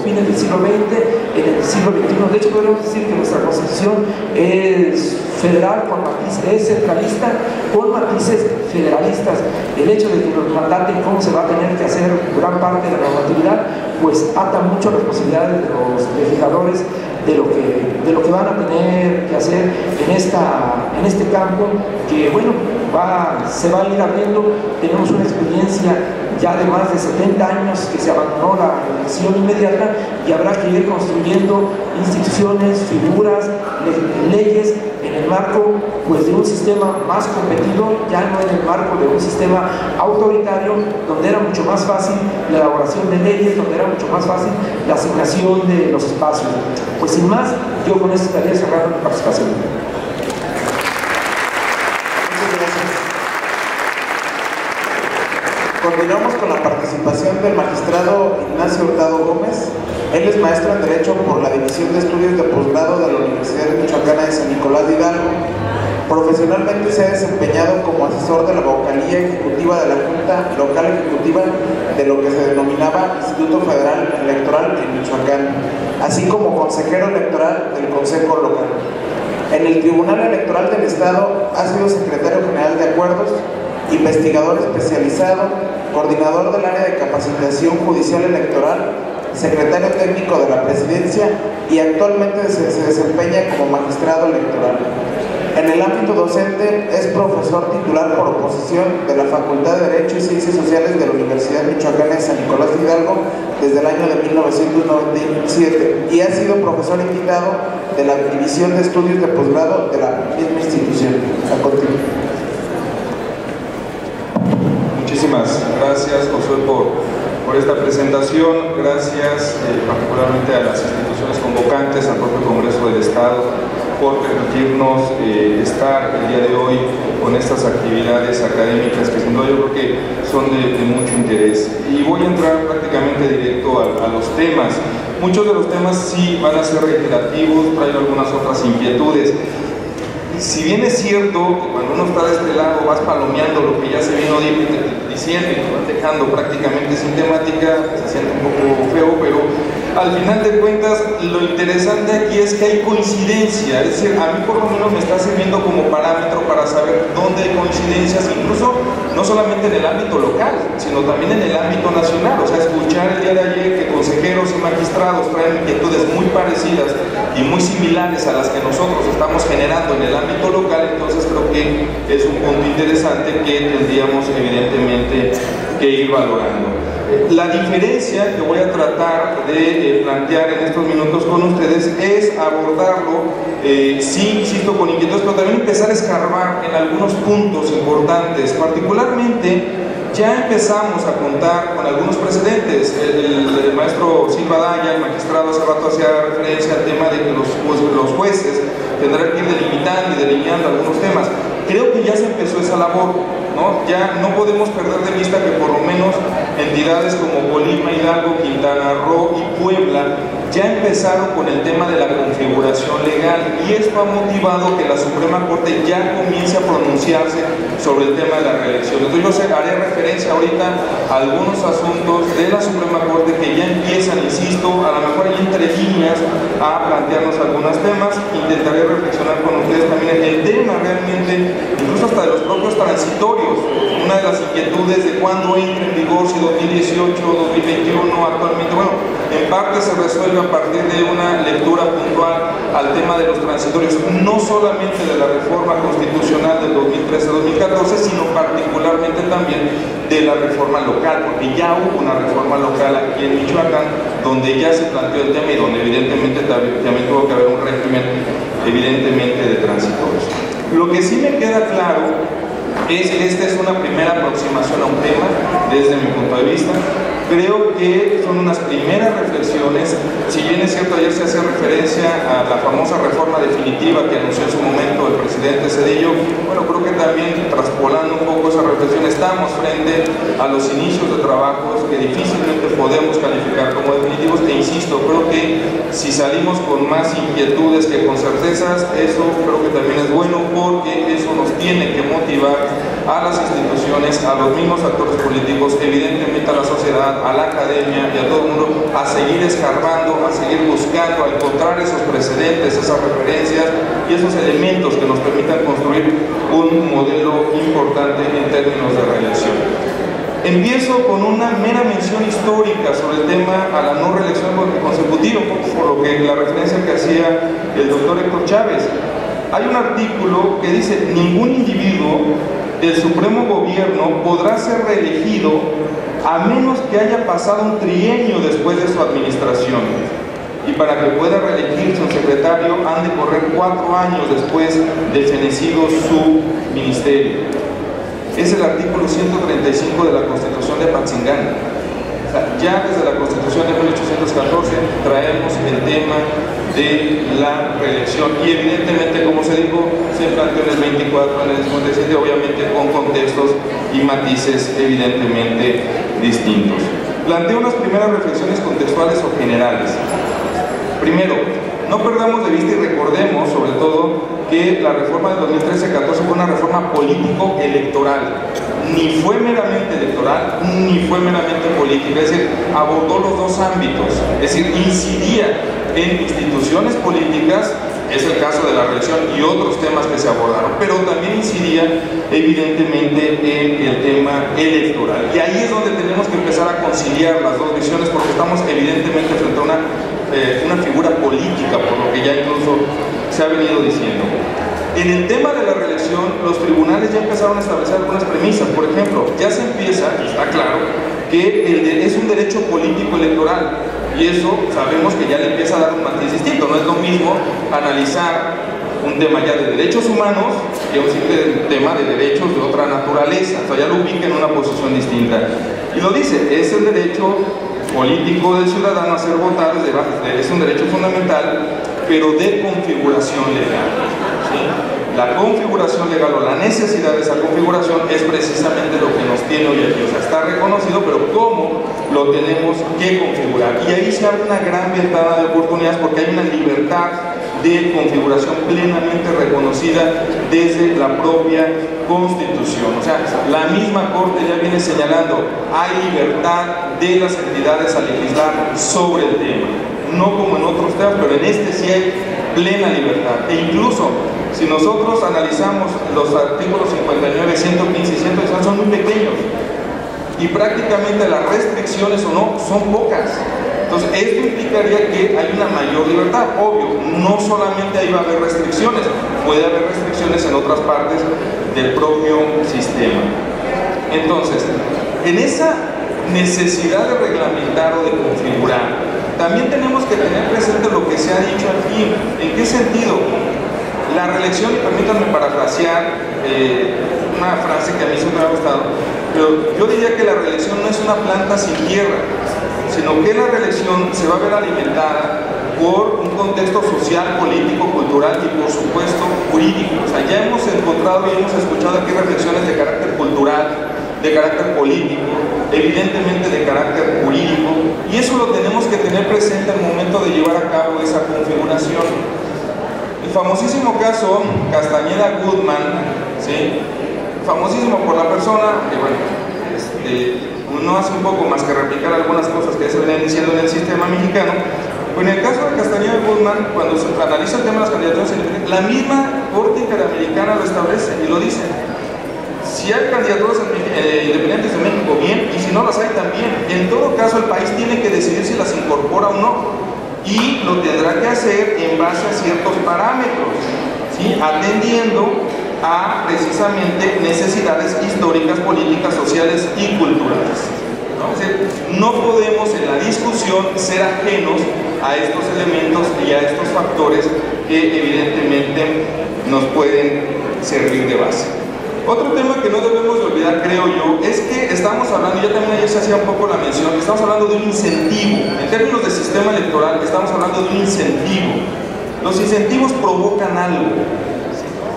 fines del siglo XX, en el siglo XXI. De hecho, podríamos decir que nuestra Constitución es federal es centralista con matices federalistas. El hecho de que nos mandaten cómo se va a tener que hacer gran parte de la normatividad, pues ata mucho las posibilidades de los legisladores de lo que van a tener que hacer en este campo, que bueno, se va a ir abriendo. Tenemos una experiencia ya de más de 70 años que se abandonó la elección inmediata, y habrá que ir construyendo instituciones, figuras, leyes en el marco pues de un sistema más competido, ya no en el marco de un sistema autoritario, donde era mucho más fácil la elaboración de leyes, donde era mucho más fácil la asignación de los espacios. Pues sin más, yo con esto estaría cerrando mi participación. Continuamos con la participación del magistrado Ignacio Hurtado Gómez. Él es maestro en Derecho por la División de Estudios de Posgrado de la Universidad Michoacana de San Nicolás de Hidalgo. Profesionalmente se ha desempeñado como asesor de la vocalía ejecutiva de la Junta Local Ejecutiva de lo que se denominaba Instituto Federal Electoral en Michoacán, así como consejero electoral del Consejo Local. En el Tribunal Electoral del Estado ha sido secretario general de Acuerdos, investigador especializado, coordinador del área de capacitación judicial electoral, secretario técnico de la Presidencia, y actualmente se desempeña como magistrado electoral. En el ámbito docente es profesor titular por oposición de la Facultad de Derecho y Ciencias Sociales de la Universidad Michoacana de San Nicolás de Hidalgo desde el año de 1997, y ha sido profesor invitado de la División de Estudios de Posgrado de la misma institución. A continuación. Muchísimas gracias, Josué, por esta presentación. Gracias particularmente a las instituciones convocantes, al propio Congreso del Estado, por permitirnos estar el día de hoy con estas actividades académicas que sin duda yo creo que son de mucho interés. Y voy a entrar prácticamente directo a los temas. Muchos de los temas sí van a ser reiterativos, traen algunas otras inquietudes. Si bien es cierto que cuando uno está de este lado vas palomeando lo que ya se vino diciendo y te van dejando prácticamente sin temática, se siente un poco feo, pero al final de cuentas lo interesante aquí es que hay coincidencia, es decir, a mí por lo menos me está sirviendo como parámetro para saber dónde hay coincidencias, incluso no solamente en el ámbito local, sino también en el ámbito nacional. O sea, escuchar el día de ayer que consejeros y magistrados traen inquietudes muy parecidas y muy similares a las que nosotros estamos generando en el ámbito local, entonces creo que es un punto interesante que tendríamos evidentemente que ir valorando. La diferencia que voy a tratar de plantear en estos minutos con ustedes es abordarlo, sí, insisto, con inquietudes, pero también empezar a escarbar en algunos puntos importantes. Particularmente, ya empezamos a contar con algunos precedentes. El maestro Silva Daya, el magistrado, hace rato hacía referencia al tema de que los jueces tendrán que ir delimitando y delineando algunos temas. Creo que ya se empezó esa labor, ¿no? Ya no podemos perder de vista que por lo menos entidades como Colima, Hidalgo, Quintana Roo y Puebla ya empezaron con el tema de la configuración legal, y esto ha motivado que la Suprema Corte ya comience a pronunciarse sobre el tema de la reelección. Entonces yo haré referencia ahorita a algunos asuntos de la Suprema Corte que ya empiezan, insisto, a lo mejor hay entre líneas a plantearnos algunos temas. Intentaré reflexionar con ustedes también el tema realmente, incluso hasta de los propios transitorios. Una de las inquietudes de cuándo entra en vigor, si 2018 o 2021 actualmente, bueno, en parte se resuelve a partir de una lectura puntual al tema de los transitorios, no solamente de la reforma constitucional del 2013-2014, sino particularmente también de la reforma local, porque ya hubo una reforma local aquí en Michoacán, donde ya se planteó el tema y donde evidentemente también tuvo que haber un régimen evidentemente de transitorios. Lo que sí me queda claro es que esta es una primera aproximación a un tema desde mi punto de vista. Creo que son unas primeras reflexiones. Si bien es cierto, ayer se hace referencia a la famosa reforma definitiva que anunció en su momento el presidente Zedillo, bueno, creo que también traspolando un poco esa reflexión, estamos frente a los inicios de trabajos que difícilmente podemos calificar como definitivos, e insisto, creo que si salimos con más inquietudes que con certezas, eso creo que también es bueno, porque eso nos tiene que motivar a las instituciones, a los mismos actores políticos, evidentemente a la sociedad, a la academia y a todo el mundo, a seguir escarbando, a seguir buscando, a encontrar esos precedentes, esas referencias y esos elementos que nos permitan construir un modelo importante en términos de reelección. Empiezo con una mera mención histórica sobre el tema a la no reelección consecutiva, un poco por lo que la referencia que hacía el doctor Héctor Chávez. Hay un artículo que dice: ningún individuo del Supremo Gobierno podrá ser reelegido a menos que haya pasado un trienio después de su administración. Y para que pueda reelegirse un secretario han de correr 4 años después de fenecido su ministerio. Es el artículo 135 de la Constitución de Apatzingán. O sea, ya desde la Constitución de 1814 traemos el tema de la reelección, y evidentemente, como se dijo, se planteó en el 24, en el 57, obviamente con contextos y matices evidentemente distintos. Planteo unas primeras reflexiones contextuales o generales. Primero, no perdamos de vista y recordemos sobre todo que la reforma del 2013-14 fue una reforma político-electoral. Ni fue meramente electoral, ni fue meramente política, es decir, abordó los dos ámbitos, es decir, incidía en instituciones políticas, es el caso de la reelección y otros temas que se abordaron, pero también incidía evidentemente en el tema electoral. Y ahí es donde tenemos que empezar a conciliar las dos visiones, porque estamos evidentemente frente a una figura política, por lo que ya incluso se ha venido diciendo. En el tema de la reelección, los tribunales ya empezaron a establecer algunas premisas. Por ejemplo, ya se empieza, está claro, que es un derecho político electoral, y eso sabemos que ya le empieza a dar un matiz distinto. No es lo mismo analizar un tema ya de derechos humanos que un simple tema de derechos de otra naturaleza. O sea, ya lo ubica en una posición distinta. Y lo dice, es el derecho político del ciudadano a ser votado, es un derecho fundamental, pero de configuración legal, ¿sí? la configuración legal o la necesidad de esa configuración es precisamente lo que nos tiene hoy aquí. O sea, está reconocido, pero ¿cómo lo tenemos que configurar? Y ahí se abre una gran ventana de oportunidades porque hay una libertad de configuración plenamente reconocida desde la propia Constitución. O sea, la misma Corte ya viene señalando, hay libertad de las entidades a legislar sobre el tema. No como en otros temas, pero en este sí hay plena libertad. E incluso, si nosotros analizamos los artículos 59, 115 y 116, son muy pequeños. Y prácticamente las restricciones o no son pocas. Entonces, esto implicaría que hay una mayor libertad. Obvio, no solamente ahí va a haber restricciones, puede haber restricciones en otras partes del propio sistema. Entonces, en esa necesidad de reglamentar o de configurar, también tenemos que tener presente lo que se ha dicho aquí. ¿En qué sentido? La reelección, y permítanme parafrasear una frase que a mí siempre me ha gustado, pero yo diría que la reelección no es una planta sin tierra, sino que la reelección se va a ver alimentada por un contexto social, político, cultural y por supuesto jurídico. O sea, ya hemos encontrado y hemos escuchado aquí reflexiones de carácter cultural, de carácter político, evidentemente de carácter jurídico, y eso lo tenemos que tener presente al momento de llevar a cabo esa configuración. El famosísimo caso Castañeda Goodman, ¿sí? Famosísimo por la persona que, bueno, no hace un poco más que replicar algunas cosas que se venían diciendo en el sistema mexicano. Pues en el caso de Castañeda Goodman, cuando se analiza el tema de las candidaturas independientes, la misma Corte Interamericana lo establece y lo dice. Si hay candidaturas independientes de México, bien, y si no las hay, también. En todo caso, el país tiene que decidir si las incorpora o no, y lo tendrá que hacer en base a ciertos parámetros, ¿sí? Atendiendo a precisamente necesidades históricas, políticas, sociales y culturales. ¿No? Es decir, no podemos en la discusión ser ajenos a estos elementos y a estos factores que evidentemente nos pueden servir de base. Otro tema que no debemos de olvidar, creo yo, es que estamos hablando, ya también ayer se hacía un poco la mención, estamos hablando de un incentivo. En términos de sistema electoral, estamos hablando de un incentivo. Los incentivos provocan algo.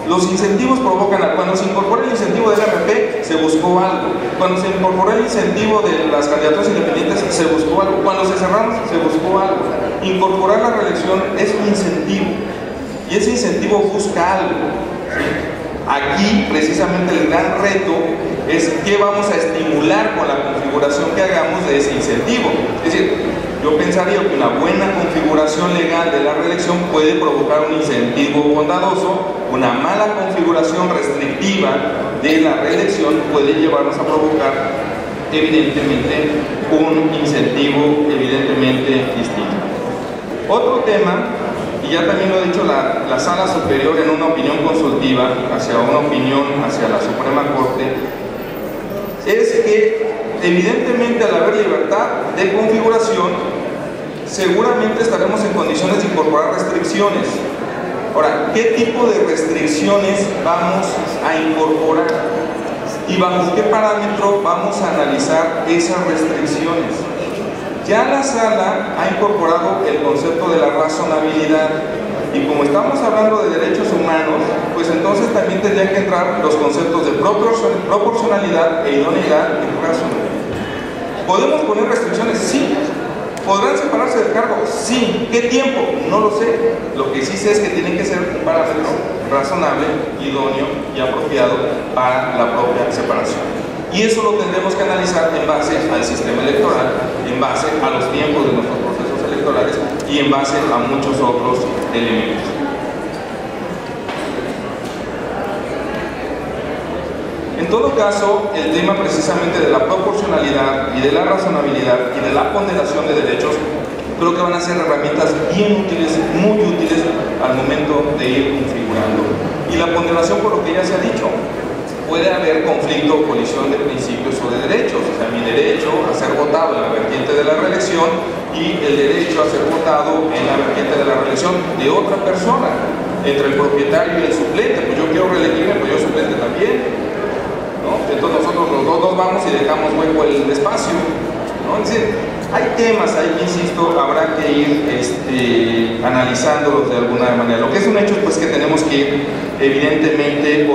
Los incentivos provocan algo. Cuando se incorpora el incentivo del RP, se buscó algo. Cuando se incorporó el incentivo de las candidaturas independientes, se buscó algo. Cuando se cerraron, se buscó algo. Incorporar la reelección es un incentivo. Y ese incentivo busca algo, ¿sí? Aquí, precisamente, el gran reto es qué vamos a estimular con la configuración que hagamos de ese incentivo. Es decir, yo pensaría que una buena configuración legal de la reelección puede provocar un incentivo bondadoso, una mala configuración restrictiva de la reelección puede llevarnos a provocar, evidentemente, un incentivo evidentemente distinto. Otro tema, y ya también lo ha dicho la Sala Superior en una opinión consultiva hacia una opinión hacia la Suprema Corte, es que evidentemente al haber libertad de configuración seguramente estaremos en condiciones de incorporar restricciones. Ahora, ¿qué tipo de restricciones vamos a incorporar? ¿Y bajo qué parámetro vamos a analizar esas restricciones? Ya la Sala ha incorporado el concepto de la razonabilidad, y como estamos hablando de derechos humanos, pues entonces también tendrían que entrar los conceptos de proporcionalidad e idoneidad y razonabilidad. ¿Podemos poner restricciones? Sí. ¿Podrán separarse del cargo? Sí. ¿Qué tiempo? No lo sé. Lo que sí sé es que tienen que ser un parámetro razonable, idóneo y apropiado para la propia separación. Y eso lo tendremos que analizar en base al sistema electoral, en base a los tiempos de nuestros procesos electorales y en base a muchos otros elementos. En todo caso, el tema precisamente de la proporcionalidad y de la razonabilidad y de la ponderación de derechos, creo que van a ser herramientas bien útiles, muy útiles al momento de ir configurando. Y la ponderación, por lo que ya se ha dicho, puede haber conflicto o colisión de principios o de derechos. O sea, mi derecho a ser votado en la vertiente de la reelección y el derecho a ser votado en la vertiente de la reelección de otra persona, entre el propietario y el suplente. Pues yo quiero reelegirme, pues yo suplente también, ¿no? Entonces nosotros los dos vamos y dejamos hueco el espacio, ¿no? Es decir, hay temas ahí que, insisto, habrá que ir analizándolos de alguna manera. Lo que es un hecho, pues, que tenemos que ir, evidentemente,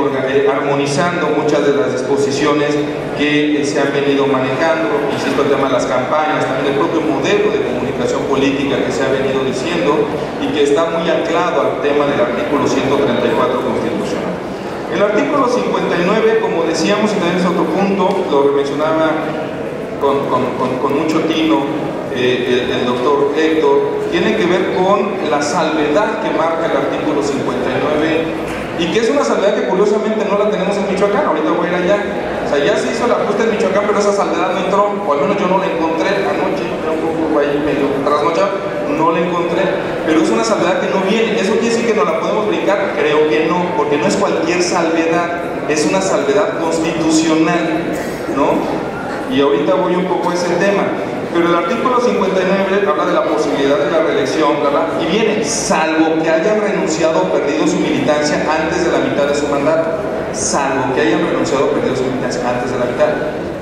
armonizando muchas de las disposiciones que se han venido manejando. Insisto, el tema de las campañas, también el propio modelo de comunicación política que se ha venido diciendo y que está muy anclado al tema del artículo 134 constitucional. El artículo 59, como decíamos, y también es otro punto, lo mencionaba con mucho tino el doctor Héctor, tiene que ver con la salvedad que marca el artículo 59 y que es una salvedad que curiosamente no la tenemos en Michoacán. Ahorita voy a ir allá. O sea, ya se hizo la ajuste en Michoacán, pero esa salvedad no entró, o al menos yo no la encontré anoche, un poco ahí medio trasnochado, no la encontré, pero es una salvedad que no viene. ¿Eso quiere decir que no la podemos brincar? Creo que no, porque no es cualquier salvedad, es una salvedad constitucional, ¿no? Y ahorita voy un poco a ese tema. Pero el artículo 59 habla de la posibilidad de la reelección, ¿verdad? Y viene, salvo que hayan renunciado o perdido su militancia antes de la mitad de su mandato. Salvo que hayan renunciado o perdido su militancia antes de la mitad.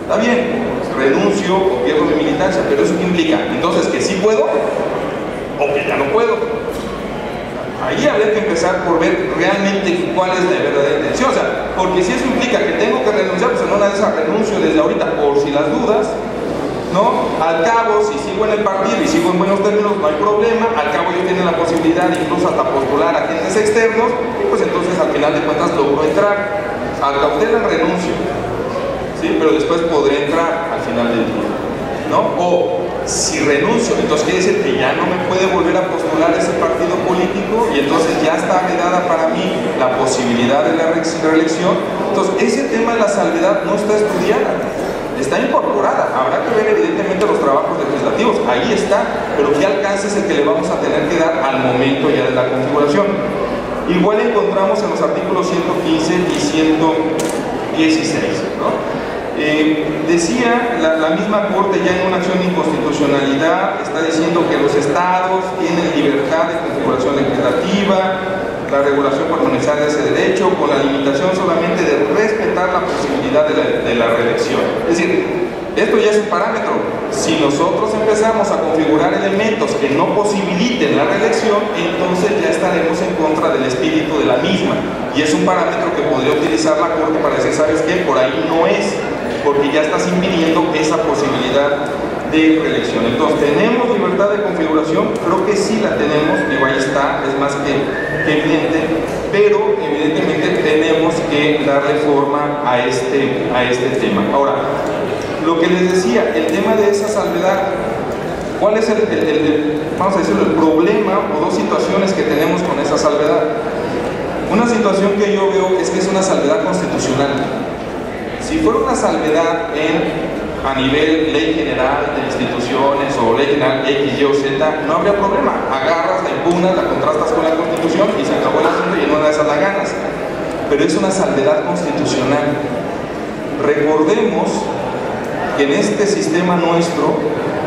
Está bien, renuncio o pierdo mi militancia, pero ¿eso qué implica? Entonces, ¿que sí puedo o que ya no puedo? Ahí habría que empezar por ver realmente cuál es la verdadera intención. O sea, porque si eso implica que tengo que renunciar, pues en una de esas renuncio desde ahorita, por si las dudas, ¿no? Al cabo, si sigo en el partido y sigo en buenos términos, no hay problema. Al cabo ellos tienen la posibilidad incluso hasta postular a agentes externos, y pues entonces al final de cuentas logro entrar. Al cautela renuncio, ¿sí? Pero después podré entrar al final del día, ¿no? O si renuncio, entonces quiere decir que ya no me puede volver a postular ese partido político y entonces ya está vedada para mí la posibilidad de la reelección. Entonces ese tema de la salvedad no está estudiada, está incorporada. Habrá que ver evidentemente los trabajos legislativos, ahí está, pero qué alcance es el que le vamos a tener que dar al momento ya de la configuración. Igual encontramos en los artículos 115 y 116, ¿no? Decía la misma Corte ya en una acción de inconstitucionalidad, está diciendo que los estados tienen libertad de configuración legislativa, la regulación pormenorizada de ese derecho, con la limitación solamente de respetar la posibilidad de la reelección. Es decir, esto ya es un parámetro. Si nosotros empezamos a configurar elementos que no posibiliten la reelección, entonces ya estaremos en contra del espíritu de la misma. Y es un parámetro que podría utilizar la Corte para decir, ¿sabes qué? Por ahí no es, porque ya estás impidiendo esa posibilidad de reelección. Entonces, ¿tenemos libertad de configuración? Creo que sí la tenemos, digo, ahí está, es más que evidente, pero evidentemente tenemos que darle forma a este tema. Ahora, lo que les decía, el tema de esa salvedad, ¿cuál es vamos a decirlo, el problema o dos situaciones que tenemos con esa salvedad? Una situación que yo veo es que es una salvedad constitucional. Si fuera una salvedad a nivel ley general de instituciones o ley general X, Y o Z, no habría problema. Agarras, la impugnas, la contrastas con la Constitución y se acabó el asunto y en una de esas la ganas. Pero es una salvedad constitucional. Recordemos que en este sistema nuestro,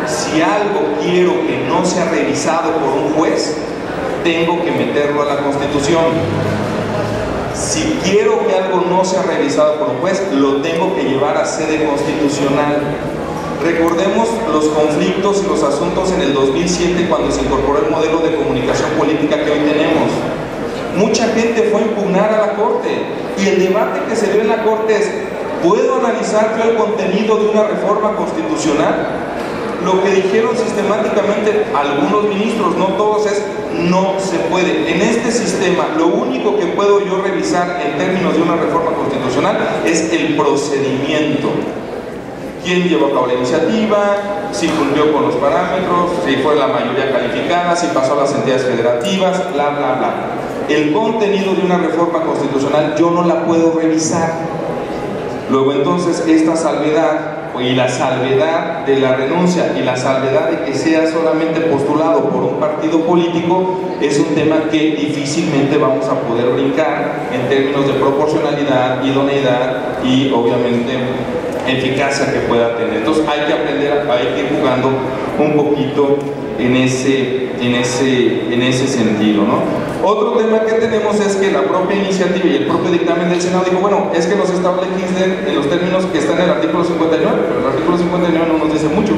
si algo quiero que no sea revisado por un juez, tengo que meterlo a la Constitución. Si quiero que algo no sea revisado por un juez, lo tengo que llevar a sede constitucional. Recordemos los conflictos y los asuntos en el 2007 cuando se incorporó el modelo de comunicación política que hoy tenemos. Mucha gente fue a impugnar a la Corte y el debate que se dio en la Corte es: ¿puedo analizar yo el contenido de una reforma constitucional? Lo que dijeron sistemáticamente algunos ministros, no todos, es: no se puede. En este sistema, lo único que puedo yo revisar en términos de una reforma constitucional es el procedimiento. ¿Quién llevó a cabo la iniciativa? Si cumplió con los parámetros, si fue la mayoría calificada, si pasó a las entidades federativas, bla, bla, bla. El contenido de una reforma constitucional yo no la puedo revisar. Luego entonces esta salvedad y la salvedad de la renuncia y la salvedad de que sea solamente postulado por un partido político es un tema que difícilmente vamos a poder brincar en términos de proporcionalidad, idoneidad y obviamente eficacia que pueda tener. Entonces hay que aprender, hay que ir jugando un poquito en ese sentido, ¿no? Otro tema que tenemos es que la propia iniciativa y el propio dictamen del Senado dijo, bueno, es que los estados legislen en los términos que están en el artículo 59, pero el artículo 59 no nos dice mucho.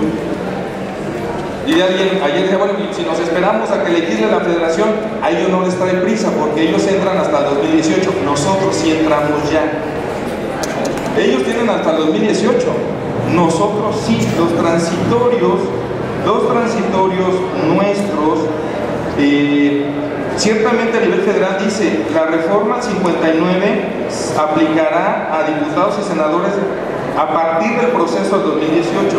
Y alguien ayer decía, bueno, si nos esperamos a que legisle la federación, a ellos no les trae prisa porque ellos entran hasta el 2018, nosotros sí entramos ya. Ellos tienen hasta el 2018, nosotros sí. Los transitorios nuestros, ciertamente a nivel federal dice, la reforma 59 aplicará a diputados y senadores a partir del proceso del 2018.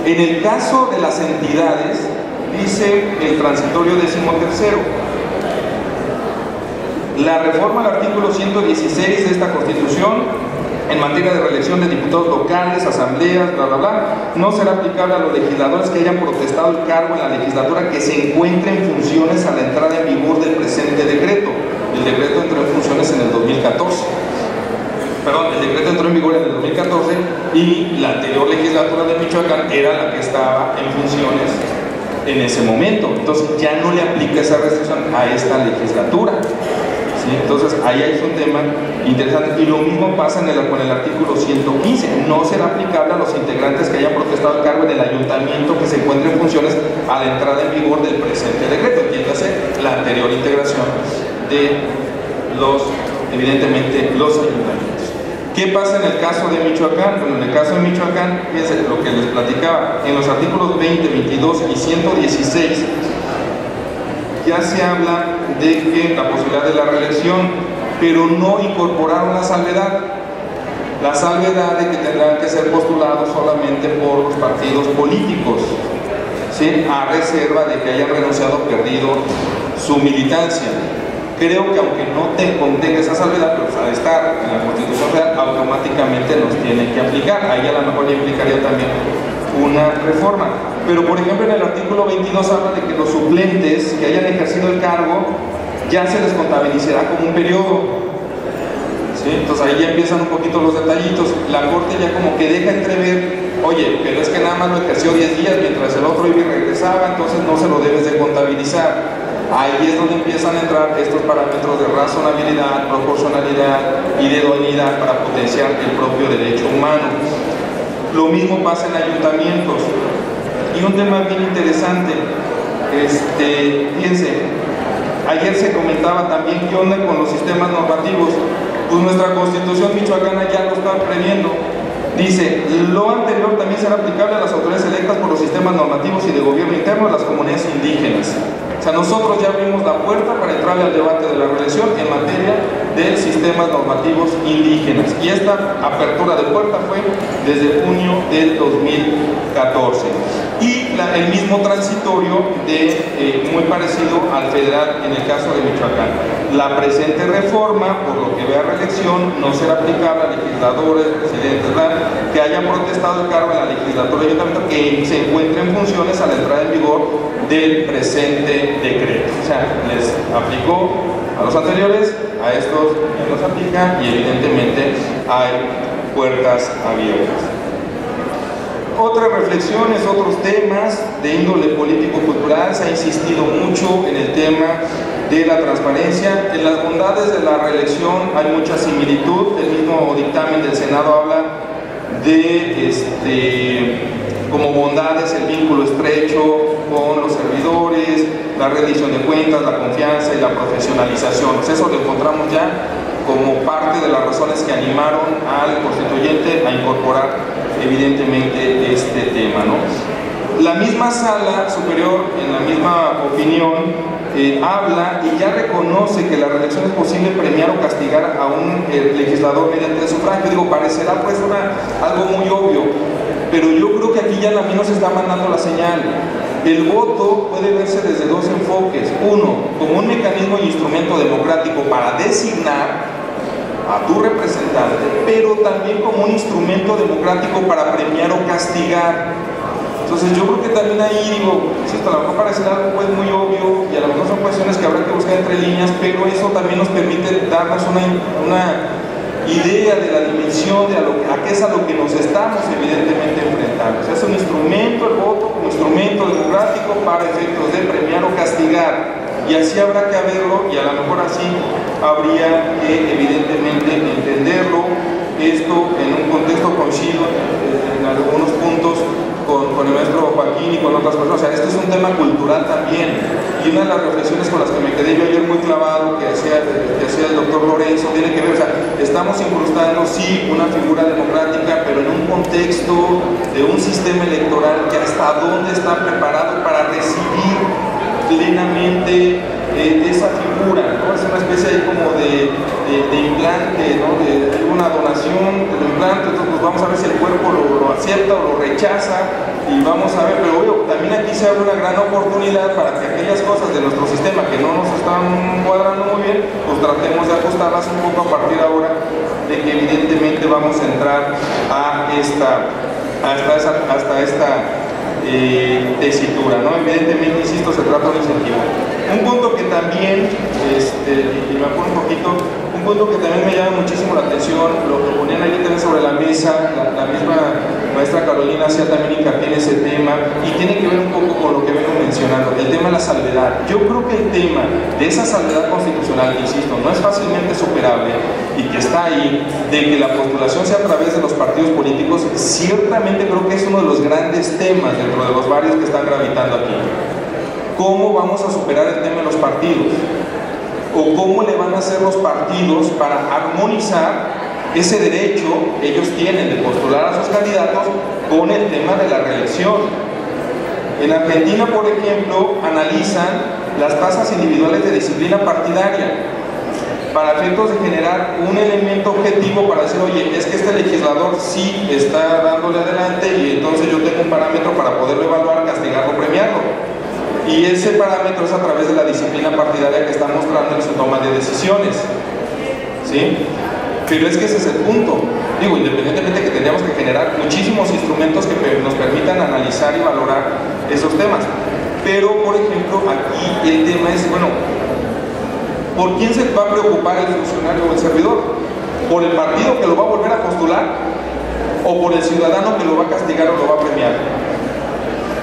En el caso de las entidades, dice el transitorio 13º, la reforma al artículo 116 de esta Constitución en materia de reelección de diputados locales, asambleas, bla, bla, bla, no será aplicable a los legisladores que hayan protestado el cargo en la legislatura que se encuentre en funciones a la entrada en vigor del presente decreto. El decreto entró en funciones en el 2014. Perdón, el decreto entró en vigor en el 2014 y la anterior legislatura de Michoacán era la que estaba en funciones en ese momento. Entonces ya no le aplica esa restricción a esta legislatura. ¿Sí? Entonces ahí es un tema interesante. Y lo mismo pasa con el artículo 115. No será aplicable a los integrantes que hayan protestado el cargo en el ayuntamiento que se encuentre en funciones a la entrada en vigor del presente decreto. Entiéndase la anterior integración de evidentemente los ayuntamientos. ¿Qué pasa en el caso de Michoacán? Bueno, en el caso de Michoacán, fíjense lo que les platicaba, en los artículos 20, 22 y 116 ya se habla de que la posibilidad de la reelección, pero no incorporaron la salvedad de que tendrán que ser postulados solamente por los partidos políticos, ¿sí? A reserva de que hayan renunciado o perdido su militancia. Creo que aunque no contenga esa salvedad, pero al estar en la Constitución Federal, automáticamente nos tiene que aplicar. Ahí a lo mejor ya implicaría también una reforma. Pero por ejemplo en el artículo 22 habla de que los suplentes que hayan ejercido el cargo ya se les contabilizará como un periodo. ¿Sí? Entonces ahí ya empiezan un poquito los detallitos. La Corte ya como que deja entrever, oye, pero es que nada más lo ejerció 10 días mientras el otro iba y regresaba, entonces no se lo debes de contabilizar. Ahí es donde empiezan a entrar estos parámetros de razonabilidad, proporcionalidad y de idoneidad para potenciar el propio derecho humano. Lo mismo pasa en ayuntamientos. Y un tema bien interesante, fíjense, ayer se comentaba también qué onda con los sistemas normativos. Pues nuestra Constitución michoacana ya lo está previendo. Dice, lo anterior también será aplicable a las autoridades electas por los sistemas normativos y de gobierno interno de las comunidades indígenas. O sea, nosotros ya abrimos la puerta para entrarle al debate de la reelección en materia de sistemas normativos indígenas. Y esta apertura de puerta fue desde junio del 2014. Y el mismo transitorio muy parecido al federal en el caso de Michoacán. La presente reforma, por lo que ve a reelección, no será aplicable a legisladores, presidentes, que hayan protestado el cargo en la legislatura y ayuntamiento que se encuentren en funciones a la entrada en vigor del presente decreto. O sea, les aplicó a los anteriores, a estos ya los aplica y evidentemente hay puertas abiertas. Otras reflexiones, otros temas de índole político-cultural. Se ha insistido mucho en el tema de la transparencia. En las bondades de la reelección hay mucha similitud. El mismo dictamen del Senado habla de como bondades el vínculo estrecho con los servidores, la rendición de cuentas, la confianza y la profesionalización. Pues eso lo encontramos ya como parte de las razones que animaron al constituyente a incorporar evidentemente este tema, ¿no? La misma Sala Superior, en la misma opinión, habla y ya reconoce que la reelección es posible premiar o castigar a un legislador mediante el sufragio. Digo, parecerá pues algo muy obvio, pero yo creo que aquí ya también nos está mandando la señal. El voto puede verse desde dos enfoques. Uno, como un mecanismo y instrumento democrático para designar a tu representante, pero también como un instrumento democrático para premiar o castigar. Entonces yo creo que también ahí, digo, esto a lo mejor parecerá algo pues muy obvio y a lo mejor son cuestiones que habrá que buscar entre líneas, pero eso también nos permite darnos una idea de la dimensión de a qué es a lo que nos estamos evidentemente enfrentando. O sea, es un instrumento, el voto como instrumento democrático para efectos de premiar o castigar, y así habrá que verlo, y a lo mejor así habría que evidentemente entenderlo. Esto en un contexto coincido en algunos puntos con el maestro Joaquín y con otras personas. O sea, esto es un tema cultural también. Y una de las reflexiones con las que me quedé yo ayer muy clavado, que hacía el doctor Lorenzo, tiene que ver, o sea, estamos incrustando, sí, una figura democrática, pero en un contexto de un sistema electoral que hasta dónde está preparado para recibir plenamente esa figura, ¿no? Es una especie ahí como de implante, ¿no? De una donación del implante, entonces pues vamos a ver si el cuerpo lo acepta o lo rechaza, y vamos a ver, pero obvio, también aquí se abre una gran oportunidad para que aquellas cosas de nuestro sistema que no nos están cuadrando muy bien, pues tratemos de ajustarlas un poco a partir ahora de que evidentemente vamos a entrar a esta tesitura, ¿no? Evidentemente, insisto, se trata de un incentivo. Un punto que también, y me apuro un poquito, un punto que también me llama muchísimo la atención, lo que ponían ahí también sobre la mesa, la misma maestra Carolina hacía también hincapié en ese tema, y tiene que ver un poco con lo que vengo mencionando, el tema de la salvedad. Yo creo que el tema de esa salvedad constitucional, que insisto, no es fácilmente superable, y que está ahí, de que la postulación sea a través de los partidos políticos, ciertamente creo que es uno de los grandes temas dentro de los varios que están gravitando aquí. ¿Cómo vamos a superar el tema de los partidos? ¿O cómo le van a hacer los partidos para armonizar ese derecho que ellos tienen de postular a sus candidatos con el tema de la reelección? En Argentina, por ejemplo, analizan las tasas individuales de disciplina partidaria para efectos de generar un elemento objetivo para decir, oye, es que este legislador sí está dándole adelante y entonces yo tengo un parámetro para poderlo evaluar, castigarlo, premiarlo. Y ese parámetro es a través de la disciplina partidaria que está mostrando en su toma de decisiones, ¿sí? Pero es que ese es el punto. Digo, independientemente que tendríamos que generar muchísimos instrumentos que nos permitan analizar y valorar esos temas. Pero, por ejemplo, aquí el tema es, bueno, ¿por quién se va a preocupar el funcionario o el servidor? ¿Por el partido que lo va a volver a postular? ¿O por el ciudadano que lo va a castigar o lo va a premiar?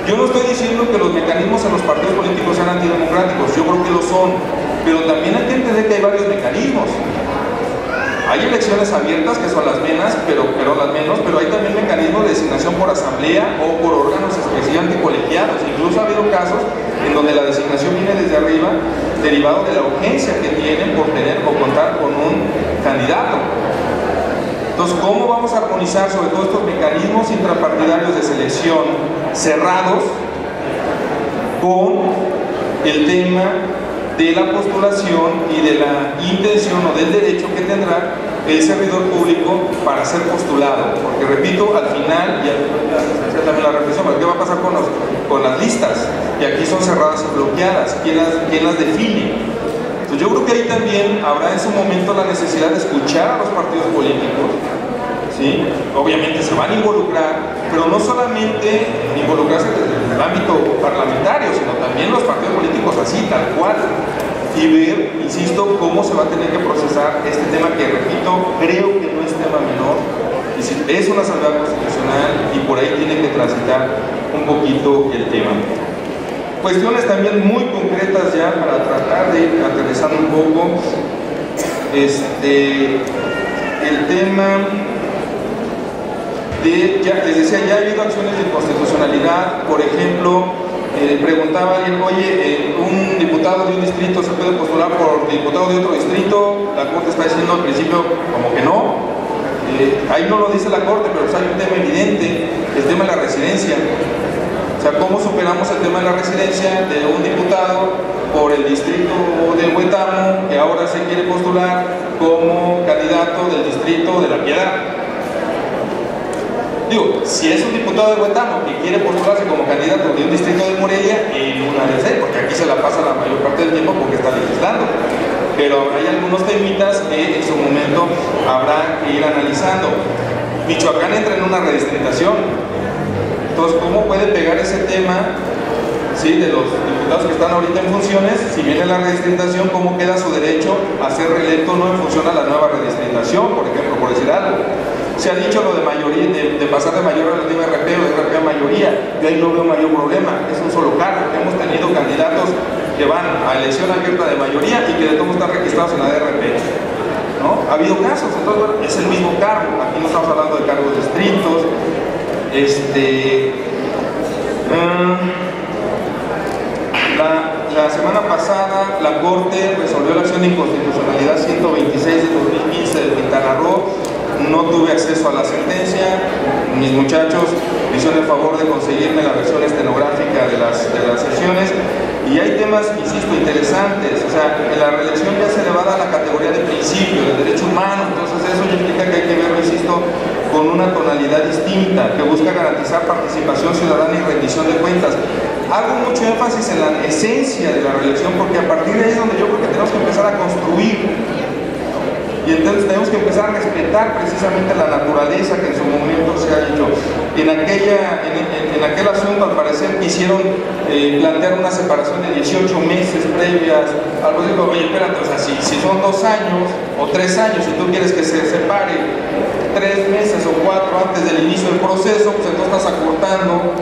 Yo no estoy diciendo que los mecanismos en los partidos políticos sean antidemocráticos, yo creo que lo son, pero también hay que entender que hay varios mecanismos. Hay elecciones abiertas que son las menos, pero hay también mecanismos de designación por asamblea o por órganos especialmente colegiados. Incluso ha habido casos en donde la designación viene desde arriba, derivado de la urgencia que tienen por tener o contar con un candidato. Entonces, ¿cómo vamos a armonizar sobre todo estos mecanismos intrapartidarios de selección cerrados con el tema de la postulación y de la intención o del derecho que tendrá el servidor público para ser postulado? Porque repito, al final, y hacía también la reflexión, ¿qué va a pasar con las listas? Y aquí son cerradas y bloqueadas, ¿quién las define? Entonces yo creo que ahí también habrá en su momento la necesidad de escuchar a los partidos políticos, ¿sí? Obviamente se van a involucrar, pero no solamente involucrarse desde el ámbito parlamentario, sino también los partidos políticos así, tal cual, y ver, insisto, cómo se va a tener que procesar este tema que, repito, creo que no es tema menor, es una salvedad constitucional y por ahí tiene que transitar un poquito el tema. Cuestiones también muy concretas ya para tratar de ir aterrizando un poco el tema de, ya les decía, ya ha habido acciones de inconstitucionalidad. Por ejemplo, preguntaba alguien, oye, un diputado de un distrito se puede postular por diputado de otro distrito. La Corte está diciendo al principio como que no. Ahí no lo dice la Corte, pero hay un tema evidente, el tema de la residencia. O sea, ¿cómo superamos el tema de la residencia de un diputado por el distrito de Huetamo que ahora se quiere postular como candidato del distrito de La Piedad? Digo, si es un diputado de Huetamo que quiere postularse como candidato de un distrito de Morelia, en una de esas, porque aquí se la pasa la mayor parte del tiempo porque está legislando. Pero hay algunos temitas que en su momento habrá que ir analizando. Michoacán entra en una redistritación. Entonces, ¿cómo puede pegar ese tema, ¿sí?, de los diputados que están ahorita en funciones? Si viene la redistritación, ¿cómo queda su derecho a ser reelecto no en función a la nueva redistritación, por ejemplo, por decir algo? Se ha dicho lo de mayoría, de pasar de mayoría relativa a RP o de RP a mayoría. Yo ahí no veo mayor problema, es un solo cargo. Hemos tenido candidatos que van a elección abierta de mayoría y que de todos están registrados en la DRP, ¿no? Ha habido casos, entonces bueno, es el mismo cargo. Aquí no estamos hablando de cargos de distritos. La semana pasada la Corte resolvió la acción de inconstitucionalidad 126 de 2015 de Quintana Roo. No tuve acceso a la sentencia. Mis muchachos me hicieron el favor de conseguirme la versión estenográfica de las sesiones. Y hay temas, insisto, interesantes. O sea, la reelección ya se elevada a la categoría de principio, de derecho humano. Entonces eso ya implica que hay que verlo, insisto, con una tonalidad distinta, que busca garantizar participación ciudadana y rendición de cuentas. Hago mucho énfasis en la esencia de la reelección, porque a partir de ahí es donde yo creo que tenemos que empezar a construir. Y entonces tenemos que empezar a respetar precisamente la naturaleza que en su momento se ha dicho. En aquel asunto, al parecer, quisieron plantear una separación de 18 meses previas. Algo digo, oye, espérate, o sea, si son 2 años o 3 años y tú quieres que se separe 3 meses o 4 antes del inicio del proceso, pues entonces estás acortando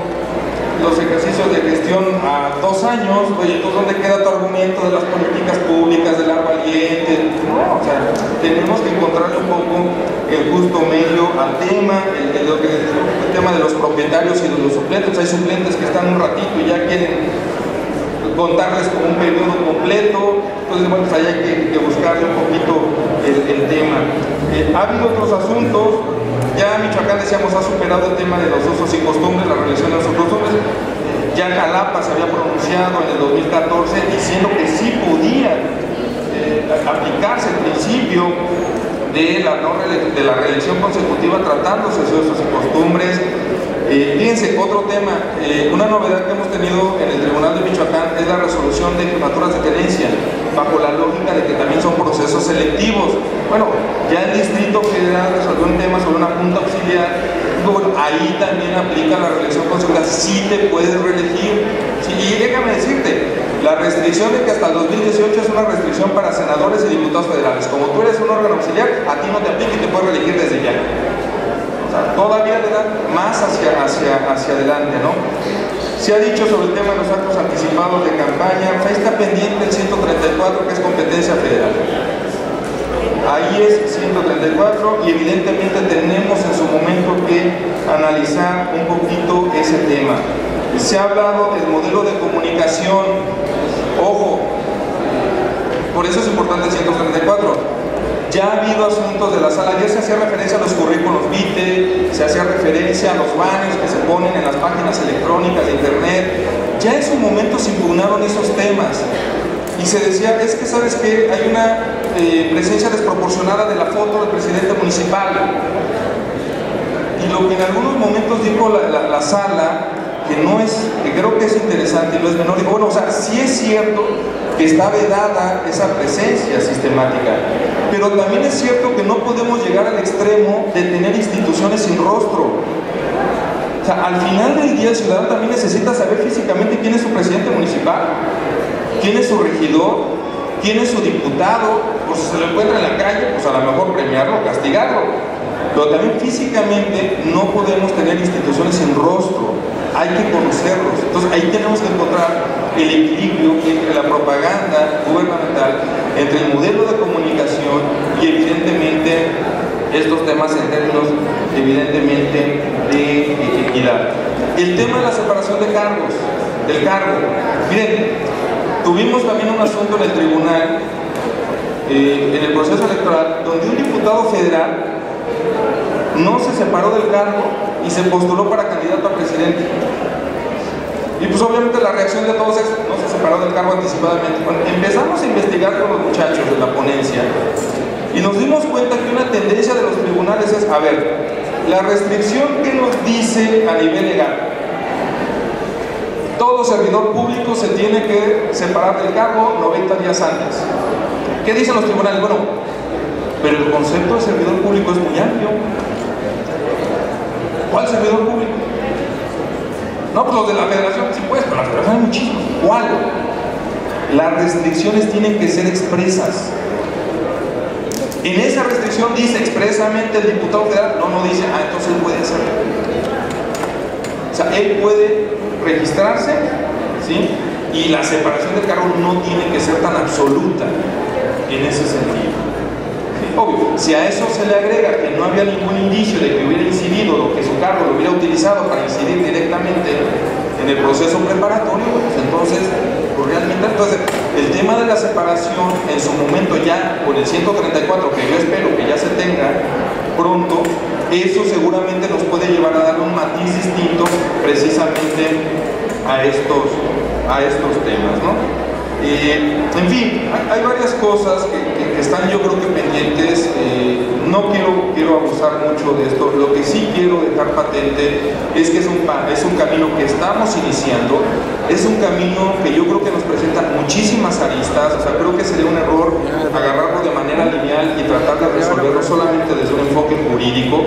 los ejercicios de gestión a 2 años. Oye, entonces ¿dónde queda tu argumento de las políticas públicas, del agua valiente? No, o sea, tenemos que encontrarle un poco el justo medio al tema, el tema de los propietarios y de los suplentes. Hay suplentes que están un ratito y ya quieren contarles como un periodo completo. Entonces, bueno, pues ahí hay que buscarle un poquito el tema. Ha habido otros asuntos. Ya Michoacán, decíamos, ha superado el tema de los usos y costumbres, la reelección de los usos y costumbres. Ya Jalapa se había pronunciado en el 2014 diciendo que sí podía aplicarse el principio de la reelección consecutiva tratándose de usos y costumbres. Fíjense, otro tema, una novedad que hemos tenido en el Tribunal de Michoacán es la resolución de jefaturas de tenencia, bajo la lógica de que también son procesos selectivos. Bueno, ya el Distrito Federal resolvió un tema sobre una junta auxiliar. Bueno, ahí también aplica la reelección consecutiva, sí te puedes reelegir. Sí, y déjame decirte, la restricción de que hasta el 2018 es una restricción para senadores y diputados federales. Como tú eres un órgano auxiliar, a ti no te aplica y te puedes reelegir desde ya. Todavía le dan más hacia adelante, ¿no? Se ha dicho sobre el tema de los actos anticipados de campaña. Ahí está pendiente el 134, que es competencia federal. Ahí es 134 y evidentemente tenemos en su momento que analizar un poquito ese tema. Se ha hablado del modelo de comunicación. Ojo, por eso es importante el 134. Ya ha habido asuntos de la sala, ya se hacía referencia a los currículos vitae, se hacía referencia a los banners que se ponen en las páginas electrónicas de internet. Ya en su momento se impugnaron esos temas y se decía, es que sabes que hay una presencia desproporcionada de la foto del presidente municipal. Y lo que en algunos momentos dijo la sala, que creo que es interesante y no es menor, digo, bueno, o sea, sí es cierto que está vedada esa presencia sistemática, pero también es cierto que no podemos llegar al extremo de tener instituciones sin rostro. O sea, al final del día el ciudadano también necesita saber físicamente quién es su presidente municipal, quién es su regidor, quién es su diputado, o si se lo encuentra en la calle, pues a lo mejor premiarlo o castigarlo. Pero también físicamente no podemos tener instituciones sin rostro, hay que conocerlos. Entonces ahí tenemos que encontrar el equilibrio entre la propaganda gubernamental, entre el modelo de comunicación y evidentemente estos temas en términos evidentemente de equidad. El tema de la separación de cargos, del cargo. Miren, tuvimos también un asunto en el tribunal, en el proceso electoral, donde un diputado federal no se separó del cargo y se postuló para candidato a presidente. Y pues obviamente la reacción de todos es, no se separó del cargo anticipadamente. Bueno, empezamos a investigar con los muchachos de la ponencia y nos dimos cuenta que una tendencia de los tribunales es, a ver, la restricción que nos dice a nivel legal, todo servidor público se tiene que separar del cargo 90 días antes. ¿Qué dicen los tribunales? Bueno, pero el concepto de servidor público es muy amplio. ¿Cuál servidor público? No, pues los de la federación, sí, pues, pero la federación hay muchísimos. ¿Cuál? Las restricciones tienen que ser expresas. En esa restricción dice expresamente el diputado federal, no dice, entonces él puede hacerlo. O sea, él puede registrarse, ¿sí? Y la separación del cargo no tiene que ser tan absoluta en ese sentido. Obvio, si a eso se le agrega que no había ningún indicio de que hubiera incidido o que su cargo lo hubiera utilizado para incidir directamente en el proceso preparatorio, pues entonces realmente. Entonces, el tema de la separación, en su momento ya con el 134, que yo espero que ya se tenga pronto, eso seguramente nos puede llevar a darle un matiz distinto precisamente a estos temas, ¿no? En fin, hay varias cosas que están, yo creo que pendientes. No quiero abusar mucho de esto. Lo que sí quiero dejar patente es que es un camino que estamos iniciando, es un camino que yo creo que nos presenta muchísimas aristas. O sea, creo que sería un error agarrarlo de manera lineal y tratar de resolverlo solamente desde un enfoque jurídico.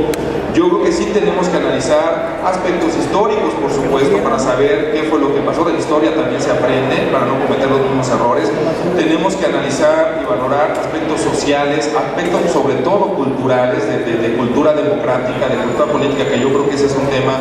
Yo creo que sí tenemos que analizar aspectos históricos, por supuesto, para saber qué fue lo que pasó. De la historia también se aprende, para no cometer los mismos errores. Tenemos que analizar y valorar aspectos sociales, aspectos sobre todo culturales, de cultura democrática, de cultura política, que yo creo que ese es un tema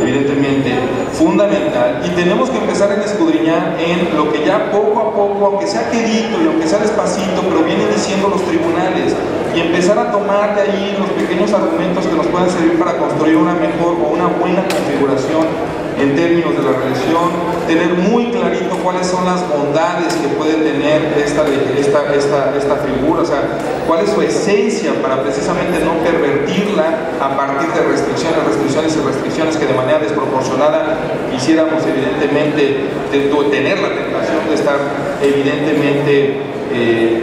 evidentemente fundamental, y tenemos que empezar a escudriñar en lo que ya poco a poco, aunque sea quedito y aunque sea despacito, pero vienen diciendo los tribunales, y empezar a tomar de ahí los pequeños argumentos que nos puedan servir para construir una mejor o una buena configuración en términos de la relación, tener muy clarito cuáles son las bondades que puede tener esta figura, o sea, cuál es su esencia para precisamente no pervertirla a partir de restricciones que de manera desproporcionada quisiéramos evidentemente tener la tentación de estar evidentemente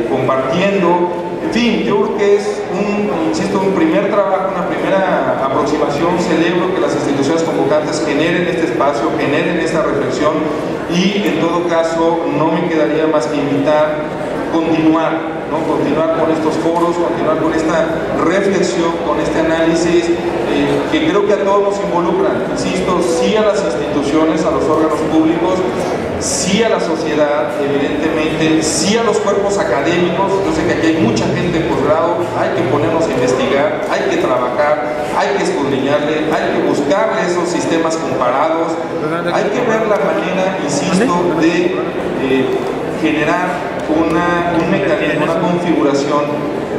compartiendo. En fin, yo creo que es un primer trabajo, una primera aproximación. Celebro que las instituciones convocantes generen este espacio, generen esta reflexión, y en todo caso no me quedaría más que invitar, continuar con estos foros, continuar con esta reflexión, con este análisis que creo que a todos nos involucran. Insisto, sí a las instituciones, a los órganos públicos, sí a la sociedad, evidentemente, sí a los cuerpos académicos. Yo sé que aquí hay mucha gente de posgrado, hay que ponernos a investigar, hay que trabajar, hay que escudriñarle, hay que buscarle esos sistemas comparados, hay que ver la manera, insisto, de generar un mecanismo, una configuración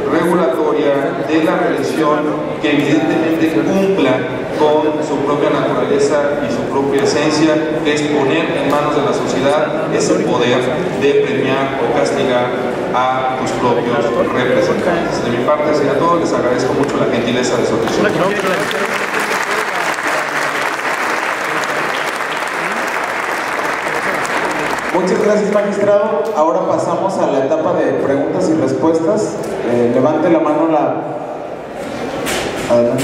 regulatoria de la religión que evidentemente cumpla con su propia naturaleza y su propia esencia, que es poner en manos de la sociedad ese poder de premiar o castigar a tus propios representantes. De mi parte sería todo. Les agradezco mucho la gentileza de su atención. Muchas gracias, magistrado. Ahora pasamos a la etapa de preguntas y respuestas. Levante la mano Adelante.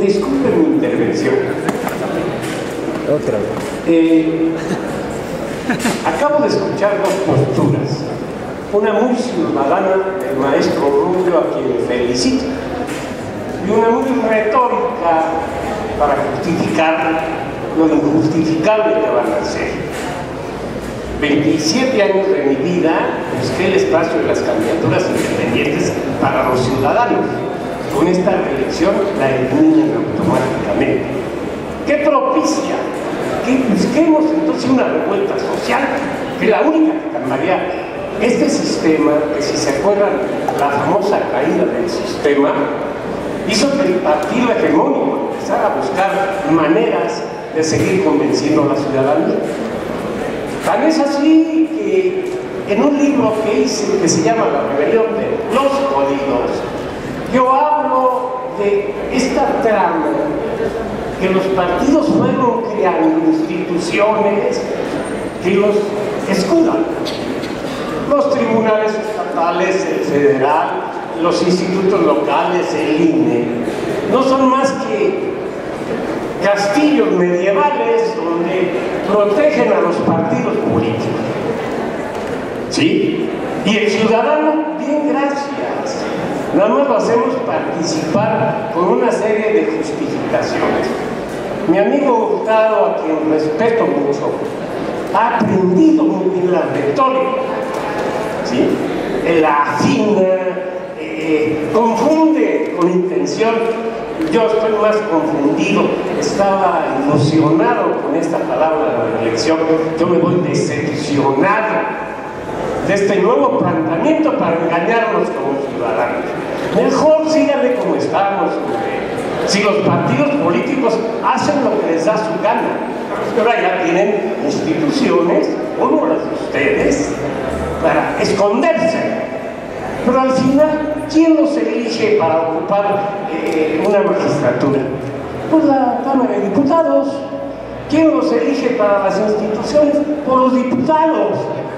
Disculpe mi intervención. Otra vez. Acabo de escuchar dos posturas. Una muy ciudadana del maestro Rubio, a quien felicito, y una muy retórica para justificar lo injustificable que van a hacer. 27 años de mi vida busqué el espacio de las candidaturas independientes para los ciudadanos. Con esta reelección la eliminan automáticamente. ¿Qué propicia? Que busquemos entonces una revuelta social, que la única que cambiaría este sistema, que si se acuerdan, la famosa caída del sistema, hizo que el partido hegemónico empezara a buscar maneras de seguir convenciendo a la ciudadanía. Tan es así que en un libro que hice, que se llama La rebelión de los jodidos, yo hablo de esta trama que los partidos fueron creando instituciones que los escudan. Los tribunales estatales, el federal, los institutos locales, el INE, no son más que castillos medievales donde protegen a los partidos políticos. ¿Sí? Y el ciudadano, bien, gracias. Nada más lo hacemos participar con una serie de justificaciones. Mi amigo Hurtado, a quien respeto mucho, ha aprendido muy bien la retórica. ¿Sí? La afina, confunde con intención. Yo estoy más confundido, estaba emocionado con esta palabra de la reelección. Yo me voy decepcionado de este nuevo planteamiento para engañarnos como ciudadanos. Mejor síganle como estamos. Si los partidos políticos hacen lo que les les da su gana. Pero allá tienen instituciones, como las de ustedes, para esconderse. Pero al final, ¿quién los elige para ocupar una magistratura? Pues la Cámara de Diputados. ¿Quién los elige para las instituciones? Por los diputados,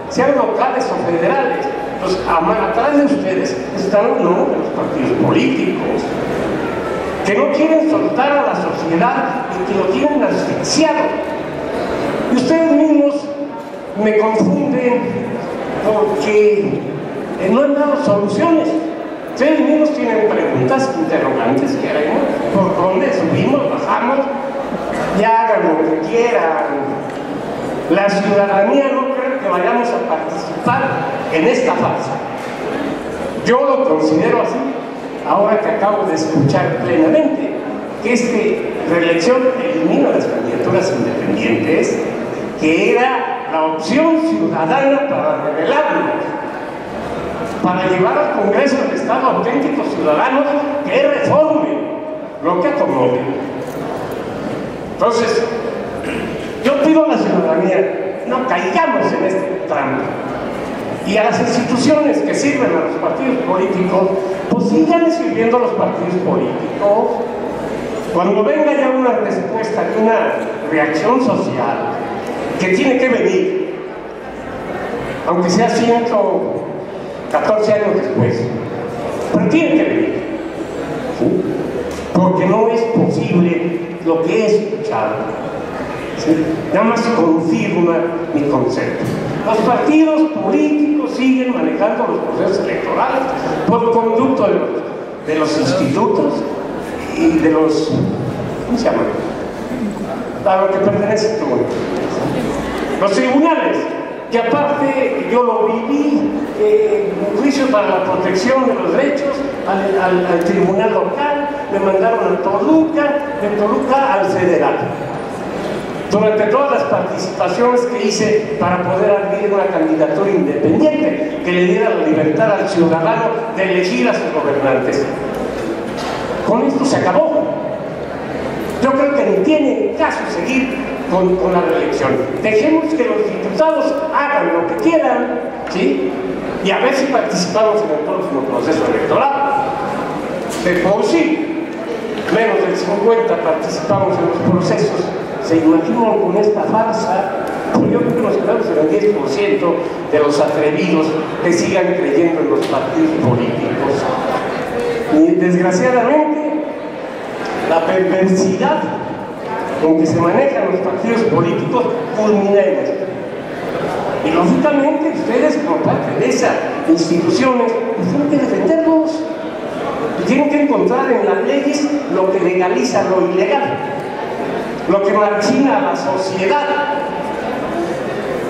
sean locales o federales. Pues atrás de ustedes están los partidos políticos, que no quieren soltar a la sociedad y que lo tienen asfixiado. Y ustedes mismos me confunden porque no han dado soluciones. Ustedes mismos tienen preguntas, interrogantes que haremos, por dónde subimos, bajamos, ya hagan lo que quieran. La ciudadanía no cree que vayamos a participar en esta farsa. Yo lo considero así, ahora que acabo de escuchar plenamente que esta reelección elimina las candidaturas independientes, que era la opción ciudadana para revelarnos, para llevar al Congreso del Estado auténticos ciudadanos que reformen lo que acomoden. Entonces, yo pido a la ciudadanía, no caigamos en este trampa. Y a las instituciones que sirven a los partidos políticos, pues sigan sirviendo a los partidos políticos. Cuando venga ya una respuesta, una reacción social que tiene que venir, aunque sea 114 años después, pero tiene que venir, ¿sí? Porque no es posible lo que he escuchado, ¿sí? Nada más confirma mi concepto. Los partidos políticos siguen manejando los procesos electorales por conducto de los institutos y de los, ¿cómo se llama? A lo que pertenece tú. Los tribunales, que aparte yo lo viví, juicio para la protección de los derechos al tribunal local, me mandaron a Toluca, de Toluca al federal. Durante todas las participaciones que hice para poder abrir una candidatura independiente que le diera la libertad al ciudadano de elegir a sus gobernantes. Con esto se acabó. Yo creo que ni tiene caso seguir con la reelección. Dejemos que los diputados hagan lo que quieran, ¿sí? Y a ver si participamos en el próximo proceso electoral. De por sí, menos del 50% participamos en los procesos. ¿Se imaginan con esta farsa? Pues yo creo que nos quedamos en el 10% de los atrevidos que sigan creyendo en los partidos políticos. Y desgraciadamente, la perversidad con que se manejan los partidos políticos culmina en esto. Y lógicamente ustedes, como parte de esas instituciones, pues tienen que defenderlos y tienen que encontrar en las leyes lo que legaliza lo ilegal, lo que margina a la sociedad,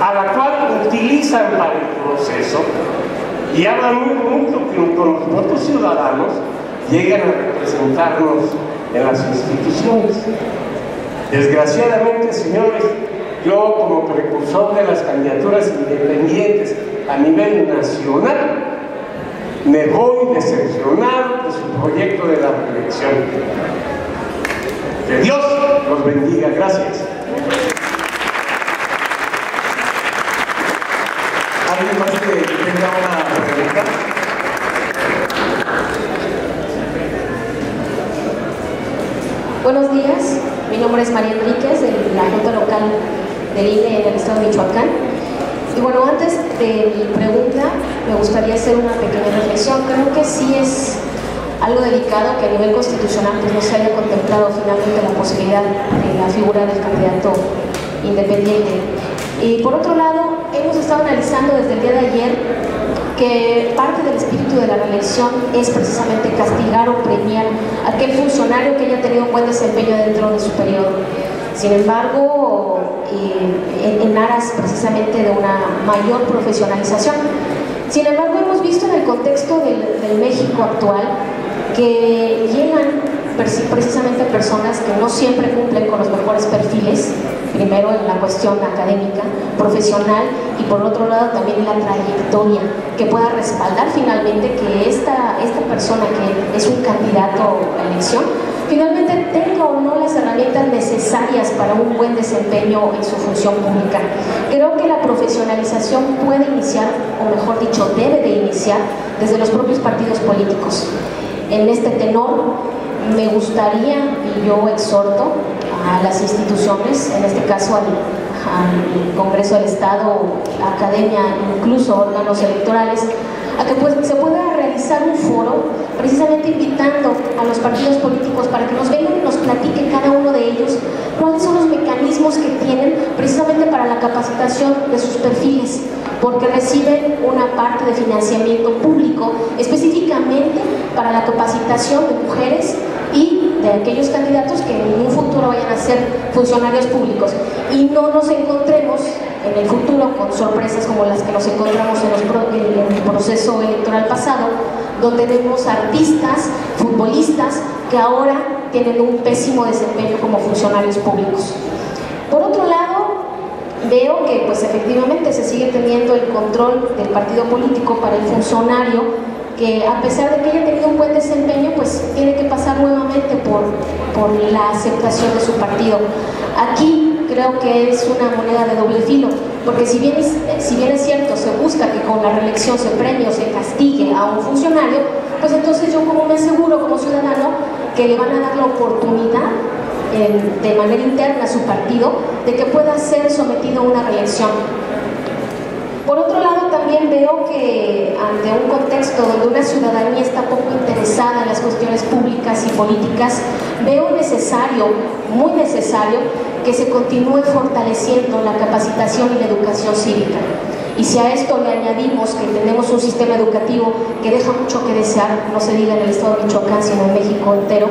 a la cual utilizan para el proceso, y hablan muy bonito que con los votos ciudadanos llegan a representarnos en las instituciones. Desgraciadamente, señores, yo como precursor de las candidaturas independientes a nivel nacional, me voy decepcionado de su proyecto de la reelección. Que Dios los bendiga. Gracias. ¿Alguien más que tenga una pregunta? Buenos días, mi nombre es María Enríquez, de la Junta Local del INE en el estado de Michoacán. Y bueno, antes de mi pregunta, me gustaría hacer una pequeña reflexión. Creo que sí es algo delicado que a nivel constitucional pues, no se haya contemplado finalmente la posibilidad de la figura del candidato independiente. Y por otro lado, hemos estado analizando desde el día de ayer que parte del espíritu de la reelección es precisamente castigar o premiar a aquel funcionario que haya tenido un buen desempeño dentro de su periodo. Sin embargo, en aras precisamente de una mayor profesionalización. Sin embargo, hemos visto en el contexto del México actual que llegan precisamente personas que no siempre cumplen con los mejores perfiles, primero en la cuestión académica, profesional, y por otro lado también en la trayectoria, que pueda respaldar finalmente que esta persona que es un candidato a elección, finalmente tenga o no las herramientas necesarias para un buen desempeño en su función pública. Creo que la profesionalización puede iniciar, o mejor dicho, debe de iniciar desde los propios partidos políticos. En este tenor, me gustaría, y yo exhorto a las instituciones, en este caso al Congreso del Estado, Academia, incluso órganos electorales, a que se pueda realizar un foro precisamente invitando a los partidos políticos para que nos vengan y nos platiquen cada uno de ellos cuáles son los mecanismos que tienen precisamente para la capacitación de sus perfiles, porque reciben una parte de financiamiento público específicamente para la capacitación de mujeres y de aquellos candidatos que en un futuro vayan a ser funcionarios públicos, y no nos encontremos en el futuro con sorpresas como las que nos encontramos en el proceso electoral pasado, donde vemos artistas, futbolistas que ahora tienen un pésimo desempeño como funcionarios públicos. Por otro lado, veo que pues efectivamente se sigue teniendo el control del partido político para el funcionario, que a pesar de que haya tenido un buen desempeño, pues tiene que pasar nuevamente por la aceptación de su partido. Aquí creo que es una moneda de doble filo, porque si bien es cierto, se busca que con la reelección se premie o se castigue a un funcionario, pues entonces yo como me aseguro como ciudadano que le van a dar la oportunidad de manera interna a su partido de que pueda ser sometido a una reelección. Por otro lado, también veo que ante un contexto donde una ciudadanía está poco interesada en las cuestiones públicas y políticas, veo necesario, muy necesario, que se continúe fortaleciendo la capacitación y la educación cívica. Y si a esto le añadimos que tenemos un sistema educativo que deja mucho que desear, no se diga en el estado de Michoacán, sino en México entero,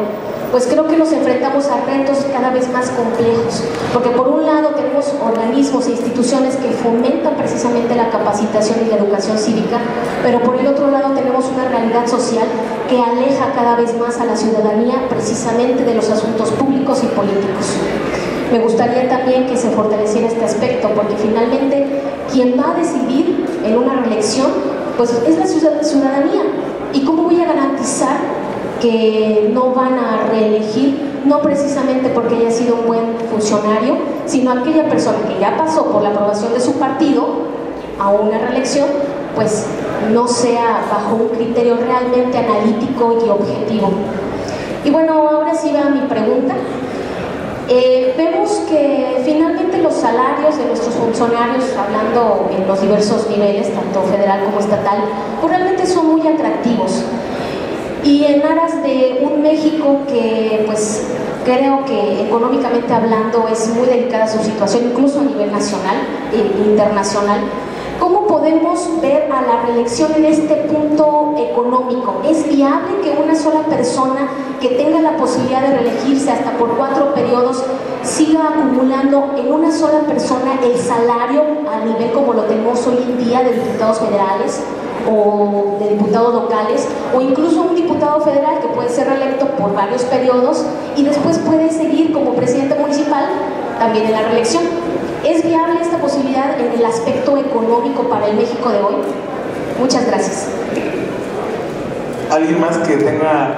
pues creo que nos enfrentamos a retos cada vez más complejos, porque por un lado tenemos organismos e instituciones que fomentan precisamente la capacitación y la educación cívica, pero por el otro lado tenemos una realidad social que aleja cada vez más a la ciudadanía precisamente de los asuntos públicos y políticos. Me gustaría también que se fortaleciera este aspecto, porque finalmente quien va a decidir en una reelección pues es la ciudadanía. ¿Y cómo voy a garantizar que no van a reelegir, no precisamente porque haya sido un buen funcionario, sino aquella persona que ya pasó por la aprobación de su partido a una reelección, pues no sea bajo un criterio realmente analítico y objetivo? Y bueno, ahora sí va mi pregunta. Vemos que finalmente los salarios de nuestros funcionarios, hablando en los diversos niveles, tanto federal como estatal, pues realmente son muy atractivos. Y en aras de un México que pues creo que económicamente hablando es muy delicada su situación, incluso a nivel nacional e internacional, ¿cómo podemos ver a la reelección en este punto económico? ¿Es viable que una sola persona que tenga la posibilidad de reelegirse hasta por 4 periodos siga acumulando en una sola persona el salario a nivel como lo tenemos hoy en día de diputados federales o de diputados locales, o incluso un diputado federal que puede ser reelecto por varios periodos y después puede seguir como presidente municipal también en la reelección? ¿Es viable esta posibilidad en el aspecto económico para el México de hoy? Muchas gracias. ¿Alguien más que tenga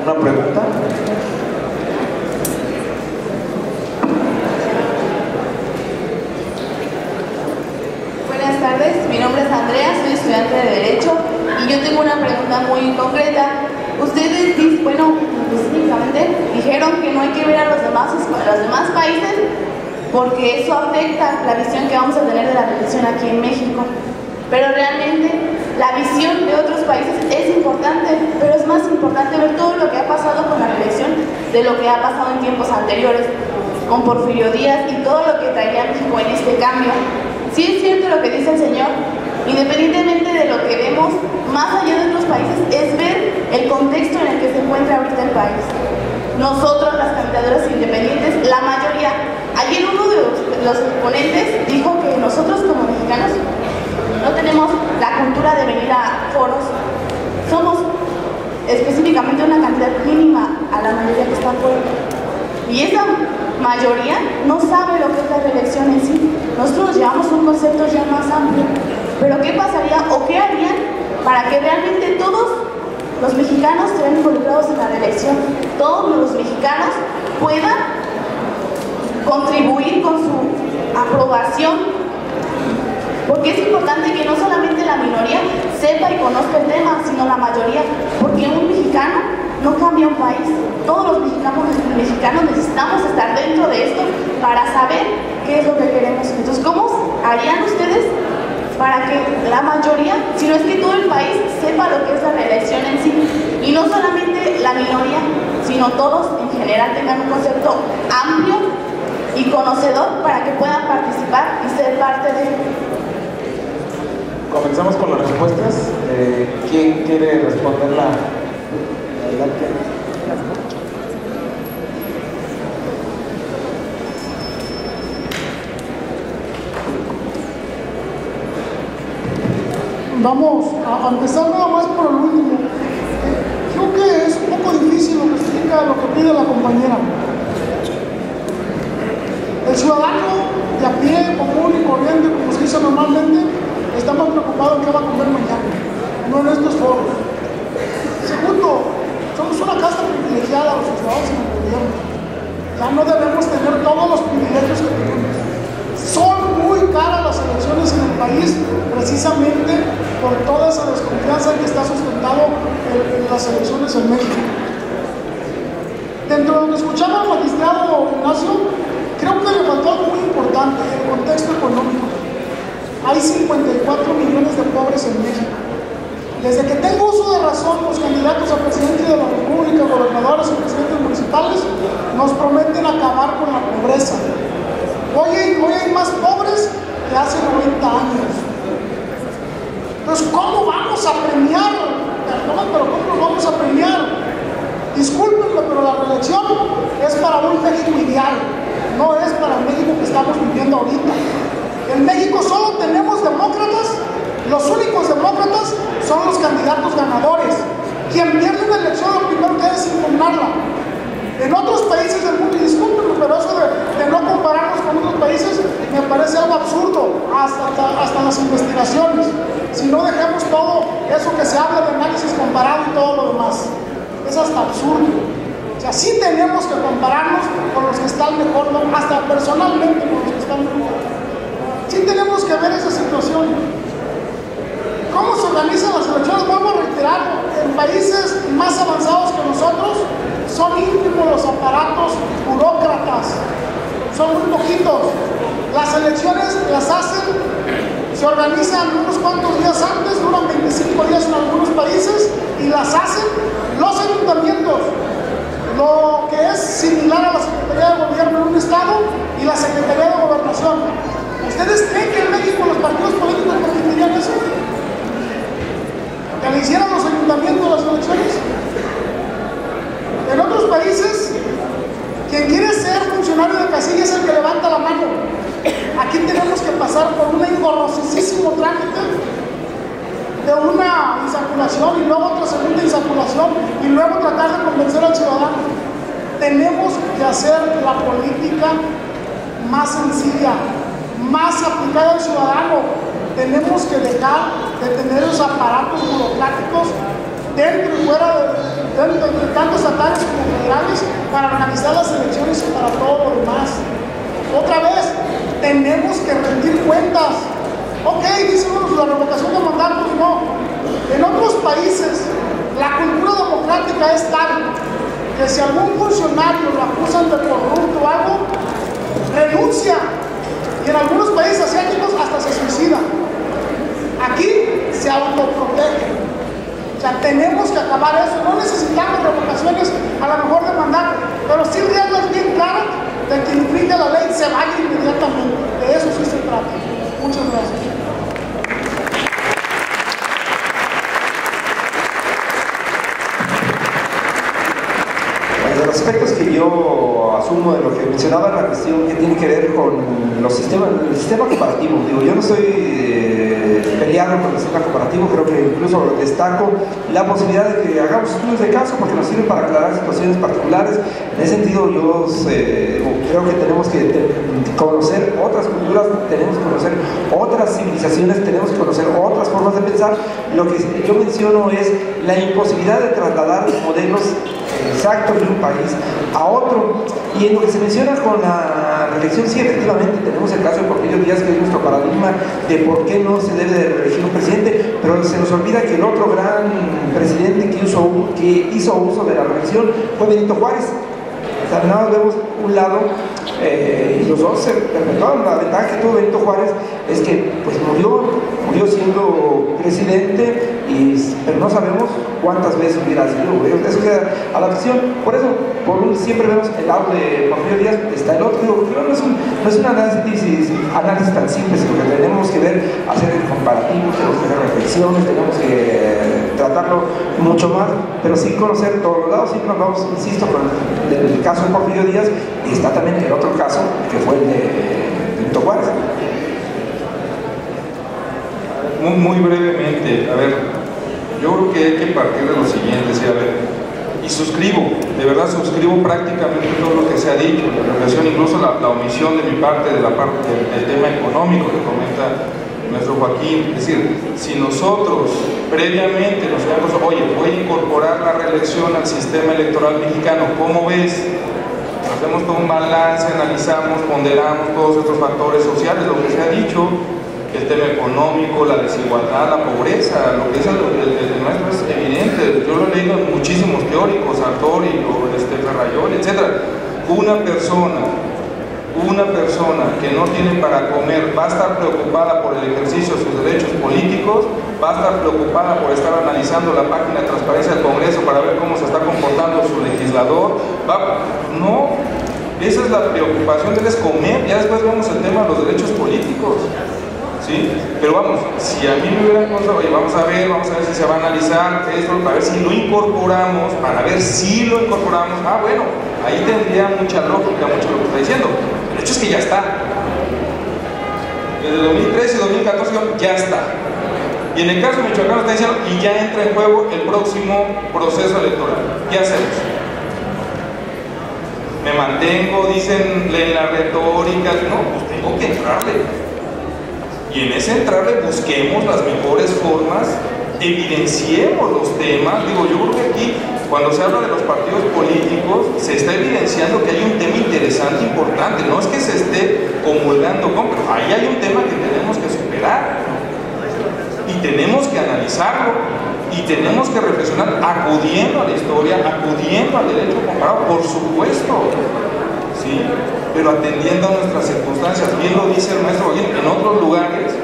una pregunta? Buenas tardes, mi nombre es Andrea, soy estudiante de Derecho y yo tengo una pregunta muy concreta. Ustedes, bueno, específicamente dijeron que no hay que ver a los demás países porque eso afecta la visión que vamos a tener de la reelección aquí en México. Pero realmente la visión de otros países es importante, pero es más importante ver todo lo que ha pasado con la reelección de lo que ha pasado en tiempos anteriores, con Porfirio Díaz y todo lo que traería México en este cambio. Sí es cierto lo que dice el señor, independientemente de lo que vemos, más allá de otros países, es ver el contexto en el que se encuentra ahorita el país. Nosotros, las candidaturas independientes, la mayoría, ayer uno de los ponentes dijo que nosotros como mexicanos no tenemos la cultura de venir a foros, somos específicamente una cantidad mínima a la mayoría que está afuera. Y esa mayoría no sabe lo que es la reelección en sí. Nosotros nos llevamos un concepto ya más amplio. Pero ¿qué pasaría o qué harían para que realmente todos los mexicanos estén involucrados en la reelección? Todos los mexicanos pueda contribuir con su aprobación, porque es importante que no solamente la minoría sepa y conozca el tema, sino la mayoría, porque un mexicano no cambia un país. Todos los mexicanos necesitamos estar dentro de esto para saber qué es lo que queremos. Entonces, ¿cómo harían ustedes para que la mayoría, si no es que todo el país, sepa lo que es la reelección en sí? Y no solamente la minoría, sino todos en general tengan un concepto amplio y conocedor para que puedan participar y ser parte de... Comenzamos con las respuestas. ¿Quién quiere responderla? Adelante. Vamos a empezar nada más por el último. Creo que es un poco difícil lo que explica, lo que pide la compañera. El ciudadano de a pie, común y corriente, como se dice normalmente, está más preocupado en qué va a comer mañana, no en estos foros. Segundo, somos una casta privilegiada los ciudadanos en el gobierno. Ya no debemos tener todos los privilegios que tenemos. Son muy caras las elecciones en el país, precisamente por toda esa desconfianza que está sustentado en las elecciones en México. Dentro de lo que escuchaba el magistrado Ignacio, creo que le faltó algo muy importante, el contexto económico. Hay 54 millones de pobres en México. Desde que tengo uso de razón, los candidatos a presidente de la República, gobernadores y presidentes municipales, nos prometen acabar con la pobreza. Hoy hay más pobres que hace 90 años. Entonces, ¿cómo vamos a premiar? Perdón, pero ¿cómo lo vamos a premiar? Discúlpenme, pero la reelección es para un México ideal, no es para el México que estamos viviendo ahorita. En México solo tenemos demócratas, los únicos demócratas son los candidatos ganadores. Quien pierde una elección lo primero que es impugnarla. En otros países del mundo, y discúlpenme, pero eso de no compararnos con otros países me parece algo absurdo, hasta las investigaciones. Si no dejemos todo eso que se habla de análisis comparado y todo lo demás, es hasta absurdo. O sea, sí tenemos que compararnos con los que están mejor, ¿no? Hasta personalmente con los que están mejor. Sí tenemos que ver esa situación. ¿Cómo se organizan las elecciones? Vuelvo a reiterar, en países más avanzados que nosotros son ínfimos los aparatos burócratas, son muy poquitos. Las elecciones las hacen, se organizan unos cuantos días antes, duran 25 días en algunos países, y las hacen los ayuntamientos, lo que es similar a la Secretaría de Gobierno en un estado y la Secretaría de Gobernación. ¿Ustedes creen que en México los partidos políticos permitirían eso? ¿Que le hicieran los ayuntamientos las elecciones? En otros países, quien quiere ser funcionario de casilla es el que levanta la mano. Aquí tenemos que pasar por un engorrosísimo trámite de una insaculación y luego otra segunda insaculación y luego tratar de convencer al ciudadano. Tenemos que hacer la política más sencilla, más aplicada al ciudadano. Tenemos que dejar de tener los aparatos burocráticos dentro y fuera de tanto estatales como federales para organizar las elecciones y para todo lo demás. Otra vez, tenemos que rendir cuentas. Ok, dicen la revocación de mandatos, no. En otros países, la cultura democrática es tal que si algún funcionario lo acusan de corrupto o algo, renuncia. Y en algunos países asiáticos hasta se suicida. Aquí se autoprotege. O sea, tenemos que acabar eso. No necesitamos revocaciones a lo mejor de mandato, pero sí reglas bien claras de que infringe la ley se vaya inmediatamente. De eso sí se trata. Muchas gracias. De los aspectos que yo asumo de lo que mencionaba en la cuestión que tiene que ver con el sistema comparativo. Digo, yo no estoy peleado con el sistema comparativo, creo que incluso destaco la posibilidad de que hagamos estudios de caso porque nos sirven para aclarar situaciones particulares. En ese sentido, yo creo que tenemos que conocer otras culturas, tenemos que conocer otras civilizaciones, tenemos que conocer otras formas de pensar. Lo que yo menciono es la imposibilidad de trasladar modelos exacto de un país a otro. Y en lo que se menciona con la reelección, sí, efectivamente tenemos el caso de Porfirio Díaz, que es nuestro paradigma de por qué no se debe de reelegir un presidente, pero se nos olvida que el otro gran presidente que hizo uso de la reelección fue Benito Juárez. O sea, nada más vemos un lado y los dos se perpetuaron. La ventaja que tuvo Benito Juárez es que pues murió siendo presidente, pero no sabemos cuántas veces hubiera sido. Eso queda a la ficción. Por eso, siempre vemos el lado de Porfirio Díaz, está el otro. Pero no es un análisis tan simple, sino que tenemos que hacer el comparativo, tenemos que hacer reflexiones, tenemos que tratarlo mucho más, pero sin conocer todos los lados. Siempre nos vamos, insisto, con el caso de Porfirio Díaz, y está también el otro caso, que fue el de Benito Juárez. Muy brevemente, a ver, yo creo que hay que partir de lo siguiente, ¿sí? A ver, y suscribo, de verdad suscribo prácticamente todo lo que se ha dicho, la reflexión, incluso la omisión de mi parte, del tema económico que comenta nuestro Joaquín. Es decir, si nosotros previamente nos digamos, oye, voy a incorporar la reelección al sistema electoral mexicano, ¿cómo ves? Hacemos todo un balance, analizamos, ponderamos todos estos factores sociales, lo que se ha dicho, el tema económico, la desigualdad, la pobreza, lo que es el maestro es evidente. Yo lo he leído en muchísimos teóricos, Sartori, Ferrayol, etc. Una persona que no tiene para comer va a estar preocupada por el ejercicio de sus derechos políticos, va a estar preocupada por estar analizando la página de transparencia del Congreso para ver cómo se está comportando su legislador. No, esa es la preocupación de él, es comer. Ya después vemos el tema de los derechos políticos, ¿sí? Pero vamos, si a mí me hubieran contado, oye, vamos a ver si se va a analizar esto, para ver si lo incorporamos, bueno, ahí tendría mucha lógica, mucho lo que está diciendo. El hecho es que ya está. Desde 2013 y 2014 ya está. Y en el caso de Michoacán está diciendo, y ya entra en juego el próximo proceso electoral. ¿Qué hacemos? Me mantengo, dicen en la retórica, no, pues tengo que entrarle. Y en ese entrarle busquemos las mejores formas, evidenciemos los temas. Digo, yo creo que aquí, cuando se habla de los partidos políticos, se está evidenciando que hay un tema interesante, importante. No es que se esté comulgando con, pero ahí hay un tema que tenemos que superar. Y tenemos que analizarlo, y tenemos que reflexionar acudiendo a la historia, acudiendo al derecho comparado, por supuesto, ¿sí? Pero atendiendo a nuestras circunstancias. Bien lo dice el maestro Joaquín, en otros lugares,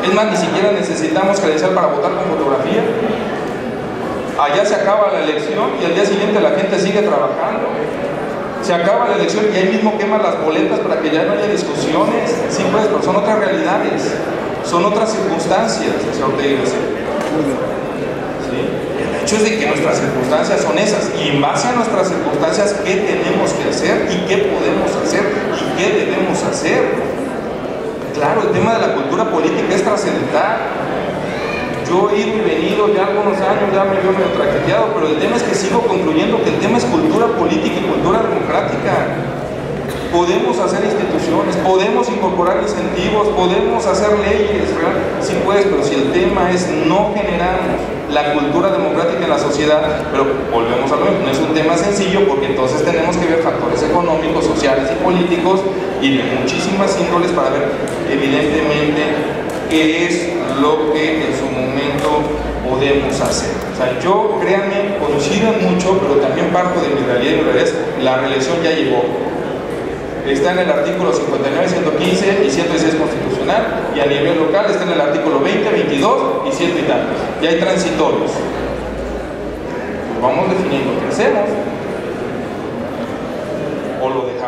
es más, ni siquiera necesitamos credencial para votar con fotografía. Allá se acaba la elección y al día siguiente la gente sigue trabajando. Se acaba la elección y ahí mismo queman las boletas para que ya no haya discusiones. Sí, pues, pero son otras realidades, son otras circunstancias, señor Ortega. ¿Sí? El hecho es de que nuestras circunstancias son esas, y en base a nuestras circunstancias, ¿qué tenemos que hacer y qué podemos hacer y qué debemos hacer? Claro, el tema de la cultura política es trascendental. Yo he ido y venido ya algunos años, ya me veo medio traqueteado, pero el tema es que sigo concluyendo que el tema es cultura política y cultura democrática. Podemos hacer instituciones, podemos incorporar incentivos, podemos hacer leyes, ¿verdad? Sí, pues, pero si el tema es no generamos la cultura democrática en la sociedad, pero volvemos a lo mismo, no es un tema sencillo, porque entonces tenemos que ver factores económicos, sociales y políticos y de muchísimas índoles para ver evidentemente qué es lo que en su momento podemos hacer. O sea, yo, créanme, coincido en mucho, pero también parto de mi realidad, y mi realidad es la reelección ya llegó. Está en el artículo 59, 115 y 116 constitucional, y a nivel local está en el artículo 20, 22 y 100 y tantos. Ya hay transitorios. Pues vamos definiendo qué hacemos. O lo dejamos.